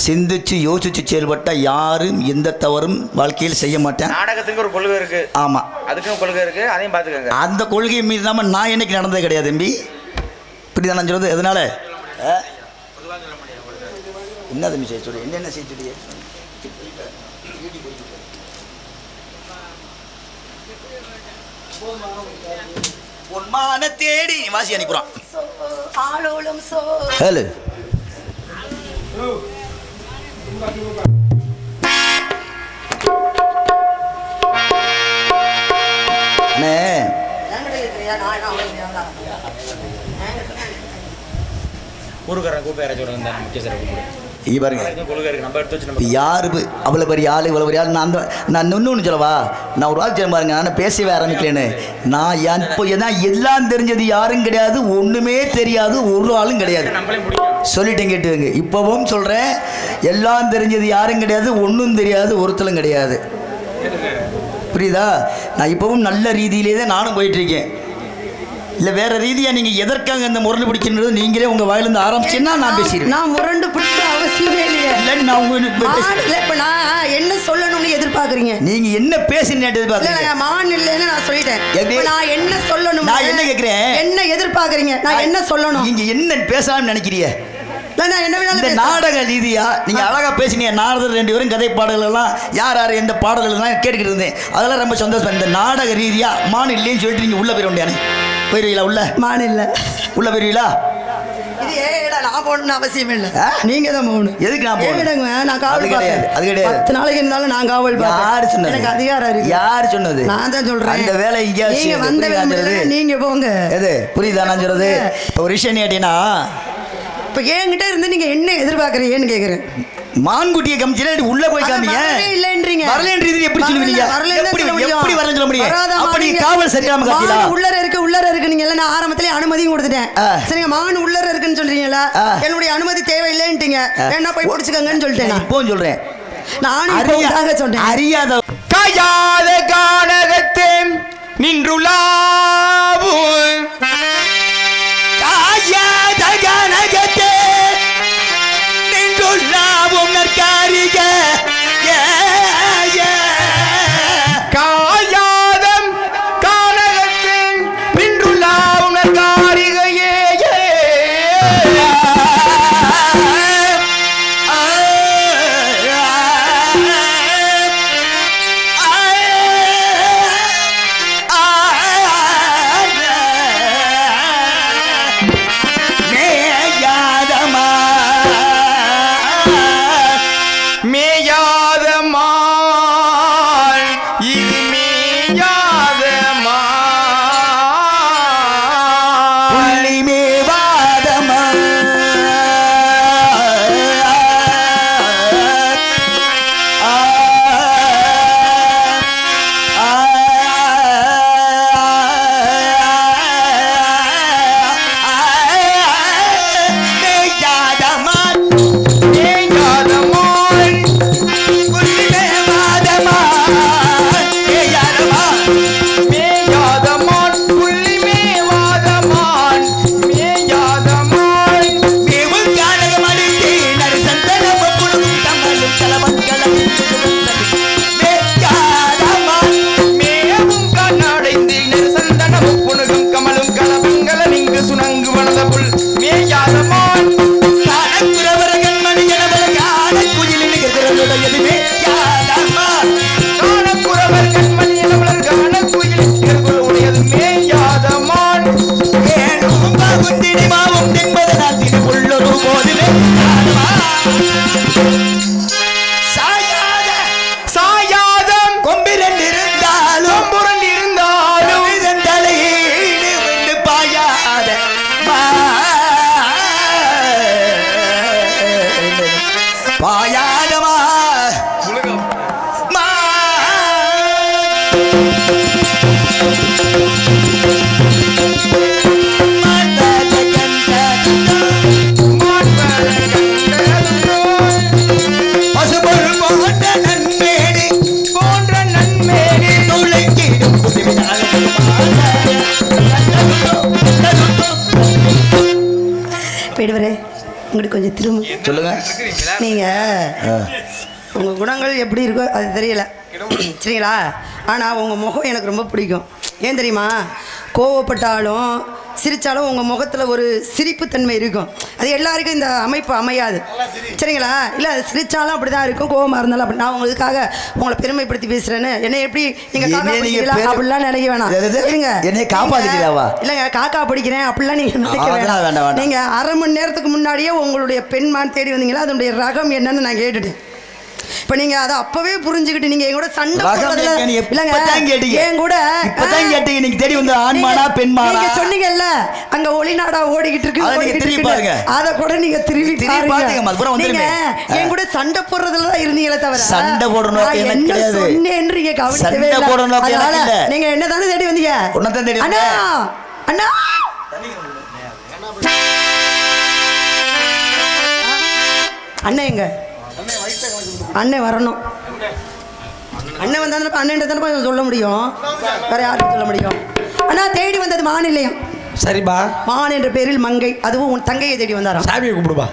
Speaker 1: சிந்திச்சு யோசிச்சு செயல்பட்டா யாரும் எந்த தவறும் வாழ்க்கையில் செய்ய மாட்டேன்.
Speaker 5: நாடகத்துக்கு ஒரு கொள்கை இருக்கு.
Speaker 1: ஆமா,
Speaker 5: அதுக்கும் கொள்கை இருக்கு, அதையும் பாத்துக்கங்க.
Speaker 1: அந்த கொள்கையை மீறாம நான் என்னைக்கு நடந்தது கிடையாது தம்பி. இப்படிதான் நான் சொல்றது. எதனால என்ன தம்பி செய்ய சொல்லி என்னென்ன செய்ய சொல்லி பொன்மான தேடி வாசி அனுப்புறான். ஹலோ அண்ணே,
Speaker 5: ஊருக்காரன் கூப்பிட்டு யாராச்சும் ஒரு முக்கிய சிறப்பு
Speaker 1: யாரு அவ்வளோ பெரிய ஆள், இவ்வளோ பெரிய ஆள். நான் இன்னொன்று சொல்லவா, நான் ஒரு ஆள் பாருங்க, நான் பேசவே ஆரம்பிக்கலன்னு. நான் இப்போ எல்லாம் தெரிஞ்சது யாரும் கிடையாது, ஒன்றுமே தெரியாது ஒரு ஆளும் கிடையாது. சொல்லிட்டேன், கேட்டுங்க. இப்போவும் சொல்கிறேன், எல்லாம் தெரிஞ்சது யாரும் கிடையாது, ஒன்றும் தெரியாது ஒருத்தலும் கிடையாது. புரியுதா? நான் இப்போவும் நல்ல ரீதியிலே தான் நானும் போயிட்டுருக்கேன். இல்லை வேற ரீதியா நீங்க எதற்காக இந்த முரண்டு பிடிக்கிறது நீங்களே உங்க வாயிலிருந்து ஆரம்பிச்சுன்னா நான் பேசிடுறேன்.
Speaker 4: நான் முரண்டு பிடிக்க அவசியமே இல்லையே.
Speaker 1: இல்லை,
Speaker 4: நான் என்ன சொல்லணும்னு எதிர்பார்க்குறீங்க?
Speaker 1: நீங்க என்ன பேசுன்னு எதிர்பார்க்குறீங்க?
Speaker 4: மான் இல்லைன்னு நான் சொல்லிட்டேன். நான் என்ன சொல்லணும்?
Speaker 1: நான் என்ன கேட்கிறேன்,
Speaker 4: என்ன எதிர்பார்க்குறீங்க? நான் என்ன சொல்லணும்?
Speaker 1: நீங்க என்ன பேசலாம்னு நினைக்கிறீங்க?
Speaker 4: இந்த
Speaker 1: நாடக ரீதியா நீங்க அழகா பேசினீங்க. நாரதர் 2 பேரும் கதை பாடல்கள் எல்லாம் யார் யார் எந்த பாடல்கள் எல்லாம் கேட்டுக்கிட்டு இருந்தேன். அதெல்லாம் ரொம்ப சந்தோஷம். இந்த நாடக ரீதியா மான் இல்லைன்னு சொல்லிட்டு நீங்க உள்ள போயிட முடியாது. போயிருவீங்களா? உள்ள மான் இல்லை, உள்ள போயிருவீங்களா? நான் போகணும்னு அவசியம் இல்லை, நீங்க தான் போகணும். எதுக்கு நான் போகணுங்க? நான் காவல் கிடையாது. அது கிடையாது. 10 நாளைக்கு இருந்தாலும் நான் காவல். யாரு சொன்னது? எனக்கு அதிகாரம் இருக்கு. யாரு சொன்னது? நான் தான் சொல்றேன். அந்த வேலை நீங்க வந்த வேலை நீங்க போங்க. எது புரியுதா நான் சொல்றது? ஒரு விஷயம் கேட்டீங்கன்னா, இப்போ என்கிட்ட இருந்து நீங்க என்ன எதிர்பார்க்குறீங்கன்னு கேட்குறேன். மான்குட்டியை காமிச்சா உள்ள போய் காமிங்க. இல்லைன்றீங்க. வரலன்றீங்க. எப்படி சொல்லுவீங்க? எப்படி வரலன்னு சொல்ல முடியும்? அப்படி காவல் சரியாம காட்டியா? உள்ளர இருக்கு நீங்க எல்லாம். நான் ஆரம்பத்திலே அனுமதியும் கொடுத்துட்டேன். சரிங்க, மான் உள்ளர இருக்குன்னு சொல்றீங்களா? என்னுடைய அனுமதி தேவை இல்லைன்றீங்க. என்ன போய் பிடிச்சுக்கங்கன்னு சொல்லிட்டேன். இப்போ சொல்றேன், நானும் சொன்னேன். அறியாத
Speaker 5: காயாத கானகத்தே நின்றுலாவு
Speaker 1: காயாத கானகத்தே நின்றுலாவும் நற்காரிக
Speaker 5: காயாதம் கானகத்தே நின்றுலாவும் நற்காரிகையே
Speaker 1: பசுபொருள் போன்ற நன்மேடு
Speaker 5: போன்ற நன்மேனி
Speaker 1: துளைக்கிடும்
Speaker 4: போயிடுவரே உங்களுக்கு கொஞ்சம் திரும்ப
Speaker 1: சொல்லுங்க.
Speaker 4: நீங்கள் உங்கள் குணங்கள் எப்படி இருக்கோ அது தெரியல சரிங்களா. ஆனால் உங்கள் முகம் எனக்கு ரொம்ப பிடிக்கும். ஏன் தெரியுமா? கோவப்பட்டாலும் சிரித்தாலும் உங்கள் முகத்தில் ஒரு சிரிப்புத்தன்மை இருக்கும். அது எல்லாருக்கும் இந்த அமைப்பு அமையாது சரிங்களா. இல்லை அது சிரித்தாலும் அப்படி தான் இருக்கும், கோவமாக இருந்தாலும் அப்படி. நான் உங்களுக்காக உங்களை பெருமைப்படுத்தி பேசுகிறேன்னு என்னை எப்படி நீங்கள் அப்படிலாம் நினைக்க வேணாம். இருங்க
Speaker 1: என்னை காப்பாற்றிக்கலாவா?
Speaker 4: இல்லைங்க, காக்கா பிடிக்கிறேன் அப்படிலாம் நீங்கள் நினைக்க வேண்டாம். நீங்கள் அரை மணி நேரத்துக்கு முன்னாடியே உங்களுடைய பெண்மான் தேடி வந்தீங்களா, அதனுடைய ரகம் என்னன்னு நான் கேட்டுட்டேன். இப்ப நீங்க அதை அப்பவே புரிஞ்சுக்கிட்டு நீங்க என் கூட சண்டை போடுறதுல என் கூட
Speaker 1: கேட்டீங்க. நீங்க தேடி வந்து ஆண்மானா பெண்மானா
Speaker 4: நீங்க சொன்னீங்கல்ல அங்க ஒளிநாடா ஓடிக்கிட்டு இருக்கு, அத கூட நீங்க திரும்பி பாருங்க. என் கூட சண்டை போடுறதுல தான் இருந்தீங்களே தவிர
Speaker 1: சண்டை போடணும் எனக்கு கிடையாது.
Speaker 4: சொன்னேன்றீங்க கவனிக்கவே இல்ல. நீங்க என்ன தானே தேடி வந்தீங்க?
Speaker 1: உன்னதான் தேடி
Speaker 4: அண்ணா அண்ணா அண்ணன் எங்க? அண்ணன் வரணும். அண்ணன் வந்தா அண்ணன் தானே சொல்ல முடியும், வேற யாருக்கும் சொல்ல முடியும். அண்ணா தேடி வந்தது மான் இல்லையா?
Speaker 3: சரிப்பா.
Speaker 4: மான் என்ற பேரில் மங்கை, அதுவும் உன் தங்கையை தேடி வந்தாராம்.
Speaker 3: சாமியை கூப்பிடுப்பா.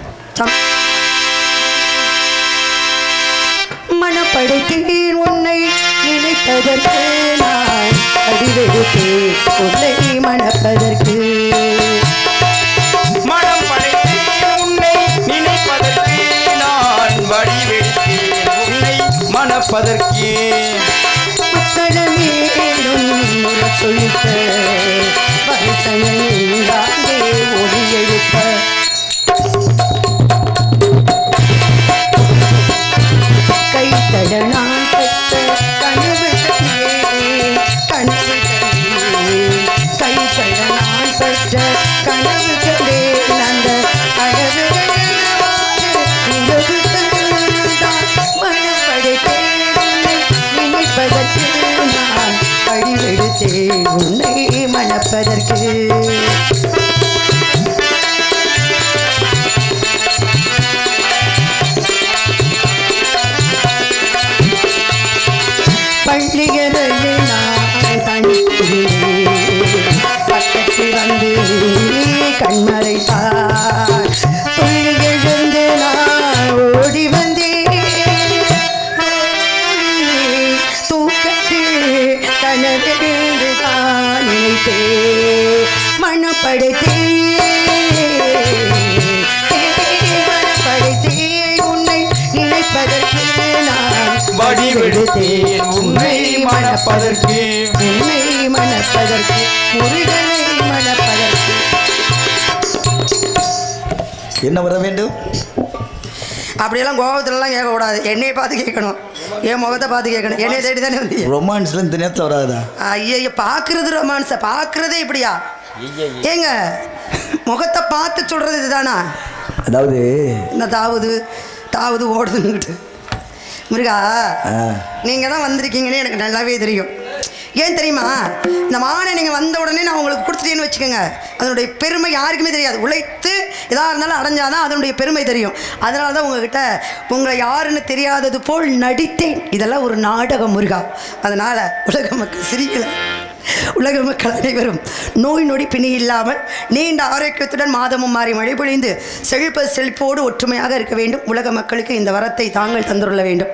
Speaker 4: மனப்படுத்தேன் உன்னை நினைப்பதற்கு, நான் அடிவெடுத்தேன் உன்னை மணப்பதற்கு.
Speaker 5: மனம் படைத்தேன் உன்னை நினைப்பதற்கு, நான் வடிவெடுத்தேன் உன்னை மணப்பதற்கு.
Speaker 4: சொல்லித்த வயசனே ஒளி எழுப்ப கைத்தட நான் பெற்ற கனவு கனவு கைத்தட நான் பெற்ற கனவு கண்டேன். அந்த கனவு நினைப்பதற்கு நான் அடிவெடுத்தேன் உன்னை மணப்பதற்கு. பள்ளிகளில் நான் தனிக்கிறேன், பக்கத்தில் வந்து கண்மறைத்தார். துள்ளி எழுந்து நான் ஓடி வந்தேன், தூக்கத்தில் கனவென்று தான் நினைத்தேன். மனப்படுத்தேன் உன்னை நினைப்பதற்கு, நான்
Speaker 5: வடிவெடுத்தேன் உன்னை மணப்பதற்கு.
Speaker 4: உன்னை மணப்பதற்கு, முருகனை மணப்பதற்கு.
Speaker 1: என்ன வர வேண்டும்?
Speaker 4: அப்படியெல்லாம் கோபத்துலலாம் கேட்கக்கூடாது, என்னையை பார்த்து கேட்கணும், என் முகத்தை பார்த்து கேட்கணும். என்னைய தேடி தானே வந்து
Speaker 1: ரொமான்ஸ்ல இந்த நேரத்தில் வராதா?
Speaker 4: ஐயா பார்க்கறது ரொமான்ஸை பார்க்கறதே இப்படியா? ஏங்க முகத்தை பார்த்து சொல்றது இதுதானா?
Speaker 1: அதாவது
Speaker 4: என்ன தாவது ஓடுதுன்னுக்கிட்டு முருகா, நீங்கள் தான் வந்திருக்கீங்கன்னு எனக்கு நல்லாவே தெரியும். ஏன் தெரியுமா? இந்த மானை நீங்கள் வந்த உடனே நான் உங்களுக்கு கொடுத்துட்டேன்னு வச்சுக்கோங்க, அதனுடைய பெருமை யாருக்குமே தெரியாது. உழைத்து எதாக இருந்தாலும் அடைஞ்சாதான் அதனுடைய பெருமை தெரியும். அதனால தான் உங்ககிட்ட உங்களை யாருன்னு தெரியாதது போல் நடித்தேன். இதெல்லாம் ஒரு நாடகம் முருகா. அதனால் உலக மக்கள் சிரிக்கலை. உலக மக்கள் அனைவரும் நோய் நொடி பிணி இல்லாமல் நீண்ட ஆரோக்கியத்துடன் மாதமும் மாறி மழை பொழிந்து செழிப்போடு ஒற்றுமையாக இருக்க வேண்டும். உலக மக்களுக்கு இந்த வரத்தை தாங்கள் தந்துள்ள வேண்டும்.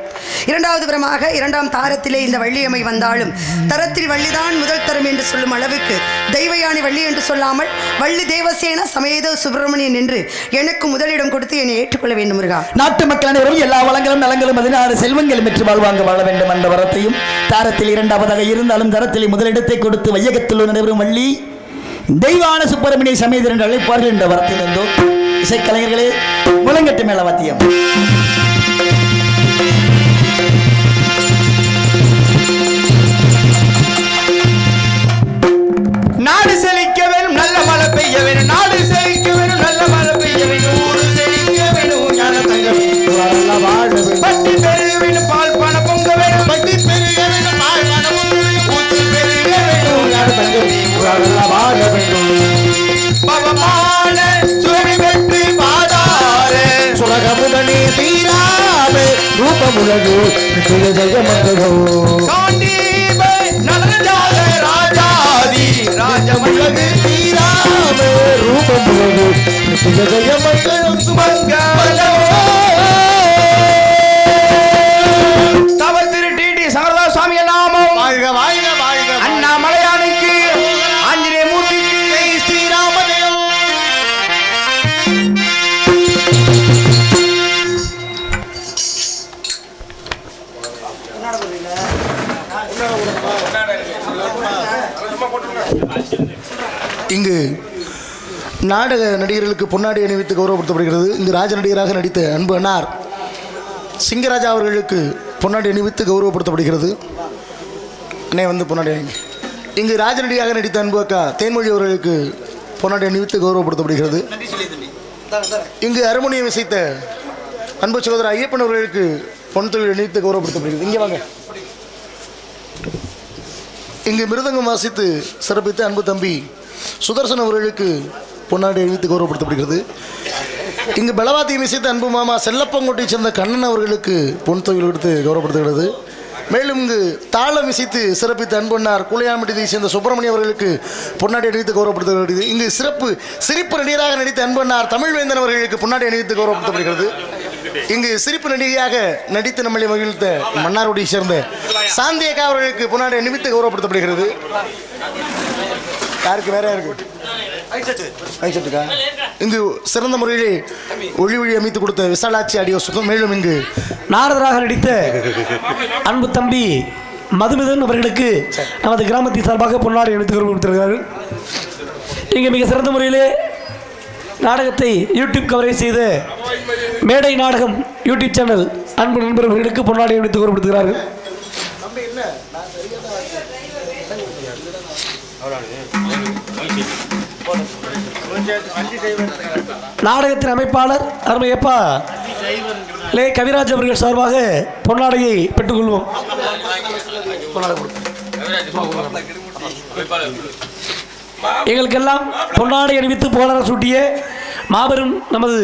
Speaker 4: இரண்டாவது வரமாக இரண்டாம் தாரத்திலே இந்த வள்ளியம்மை வந்தாலும் தரத்தில் வள்ளிதான் முதல் தரம் என்று சொல்லும் அளவுக்கு தெய்வயானி வள்ளி என்று சொல்லாமல் வள்ளி தேவசேன சமேத சுப்பிரமணியன் என்று எனக்கு முதலிடம் கொடுத்து என்னை ஏற்றுக்கொள்ள வேண்டும் முருகா.
Speaker 1: நாட்டு மக்கள் அனைவரும் எல்லா வளங்களும் நலங்களும் 16 செல்வங்களும் பெற்று வாழ்வாங்க வாழ வேண்டும் என்ற வரத்தையும் தாரத்தில் இரண்டாவதாக இருந்தாலும் தரத்தில் முதலிடத்தை கொடுத்து வையகத்தில் நடைபெறும் வள்ளி தெய்வான சுப்பிரமணிய சமேதர் என்று அழைப்பார்கள் என்ற வரத்தில் இருந்தோம். இசைக்கலைஞர்களே முழங்கட்டு மேல வாத்தியம்.
Speaker 5: நாடு செழிக்க வேணும், நல்ல மழை பெய்ய வேணும். நாடு செழிக்க வேணும், நல்ல மழை பெய்ய வேணும். ஊரு செழிக்க வேணும், ஞான தங்க வேணும். பட்டி பெருக வேணும், பால் பண பொங்க வேணும். பட்டி பெருக வேணும், பால் பண பொங்க வேணும்.
Speaker 3: ரூபமுலகு நித்திய ஜெயமங்களோ
Speaker 5: காண்டீப நடனஜால ராஜாதி ராஜமழகு ஸ்ரீராம
Speaker 3: ரூபமுலகு நித்திய ஜெயமங்களம்
Speaker 5: சுமங்கலோ தவ திரு டிடி சங்கரதா சுவாமிகள் நாமம் வாழ்க வாழ்க வாழ்க அண்ணாமலையானுக்கு ஆஞ்சநேய மூர்த்திக்கு ஸ்ரீராமதேவ்
Speaker 6: இங்கு நாடக நடிகர்களுக்கு பொன்னாடி அணிவித்து கௌரவப்படுத்தப்படுகிறது. இங்கு ராஜ நடிகராக நடித்த அன்பு அண்ணார் சிங்கராஜா அவர்களுக்கு பொன்னாடி அணிவித்து கௌரவப்படுத்தப்படுகிறது. அண்ணே வந்து பொன்னாடி அணி. இங்கு ராஜ நடிகராக நடித்த அன்பு அக்கா தேன்மொழி அவர்களுக்கு பொன்னாடி அணிவித்து கௌரவப்படுத்தப்படுகிறது. இங்கு அருமணியம் இசைத்த அன்பு சகோதரர் ஐயப்பன் அவர்களுக்கு பொன் தொழில் அணிவித்து கௌரவப்படுத்தப்படுகிறது. இங்கே வாங்க. இங்கு மிருதங்கம் வாசித்து சிறப்பித்த அன்பு தம்பி சுதர்சன் அவர்களுக்கு பொன்னாடி அணிவித்து கௌரவப்படுத்தப்படுகிறது. இங்கு பலவாத்தியம் இசைத்த அன்பு மாமா செல்லப்பங்கோட்டை சேர்ந்த கண்ணன் அவர்களுக்கு பொன் தொழில் கொடுத்து கௌரவப்படுத்துகிறது. மேலும் இங்கு தாளம் இசைத்து சிறப்பித்த அன்பண்ணார் கூலையாம்பட்டியை சேர்ந்த சுப்பிரமணியம் அவர்களுக்கு பொன்னாடி அணிவித்து கௌரவப்படுத்தப்படுகிறது. இங்கு சிரிப்பு நடிகராக நடித்த அன்பண்ணார் தமிழ்வேந்தன் அவர்களுக்கு பொன்னாடி அணிவித்து கௌரவப்படுத்தப்படுகிறது. இங்கு சிரிப்பு நடிகையாக நடித்து நம்மளை மகிழ்த்த மன்னார்குடியை சேர்ந்த சாந்தியக்கா அவர்களுக்கு பொன்னாடி அணிவித்து கௌரவப்படுத்தப்படுகிறது. யாருக்கு வேற யாருக்கு ஐசட்டுக்கா இங்கு சிறந்த முறையிலே ஒளி அமைத்து கொடுத்த விசாலாட்சி ஆடியோ சுகம். மேலும் இங்கு
Speaker 3: நாரதராக நடித்த அன்பு தம்பி மதுமிதன் அவர்களுக்கு நமது கிராமத்தின் சார்பாக பொன்னாடி அணிவித்து கௌரவப்படுத்துகிறார்கள். இங்கே மிக சிறந்த முறையிலே நாடகத்தை யூடியூப் கவரேஜ் செய்த மேடை நாடகம் யூடியூப் சேனல் அன்பு நண்பர்களுக்கு பொன்னாடி அணிவித்து கௌரவப்படுத்துகிறார்கள். நாடகத்தின் அமைப்பாளர் அருமையப்பா லே கவிராஜ் அவர்கள் சார்பாக பொன்னாடையை பெற்றுக்கொள்வோம். எங்களுக்கெல்லாம் பொன்னாடை அணிவித்து புகழாரம் சூட்டிய மாபெரும் நமது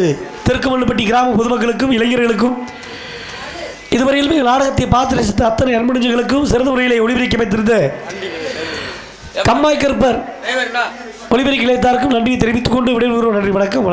Speaker 3: தெற்குமல்லுப்பட்டி கிராம பொதுமக்களுக்கும் இளைஞர்களுக்கும் இதுவரையிலும் நாடகத்தை பார்த்து ரசித்த அத்தனை அன்புகளுக்கும் சிறந்த முறையிலே ஒளிபரப்பி அமைத்திருந்த கம்மாய் கருப்பர் ஒளிபரப்பு இளையத்தாருக்கும் நன்றியை தெரிவித்துக் கொண்டு விடைபெறுவோம். நன்றி. வணக்கம்.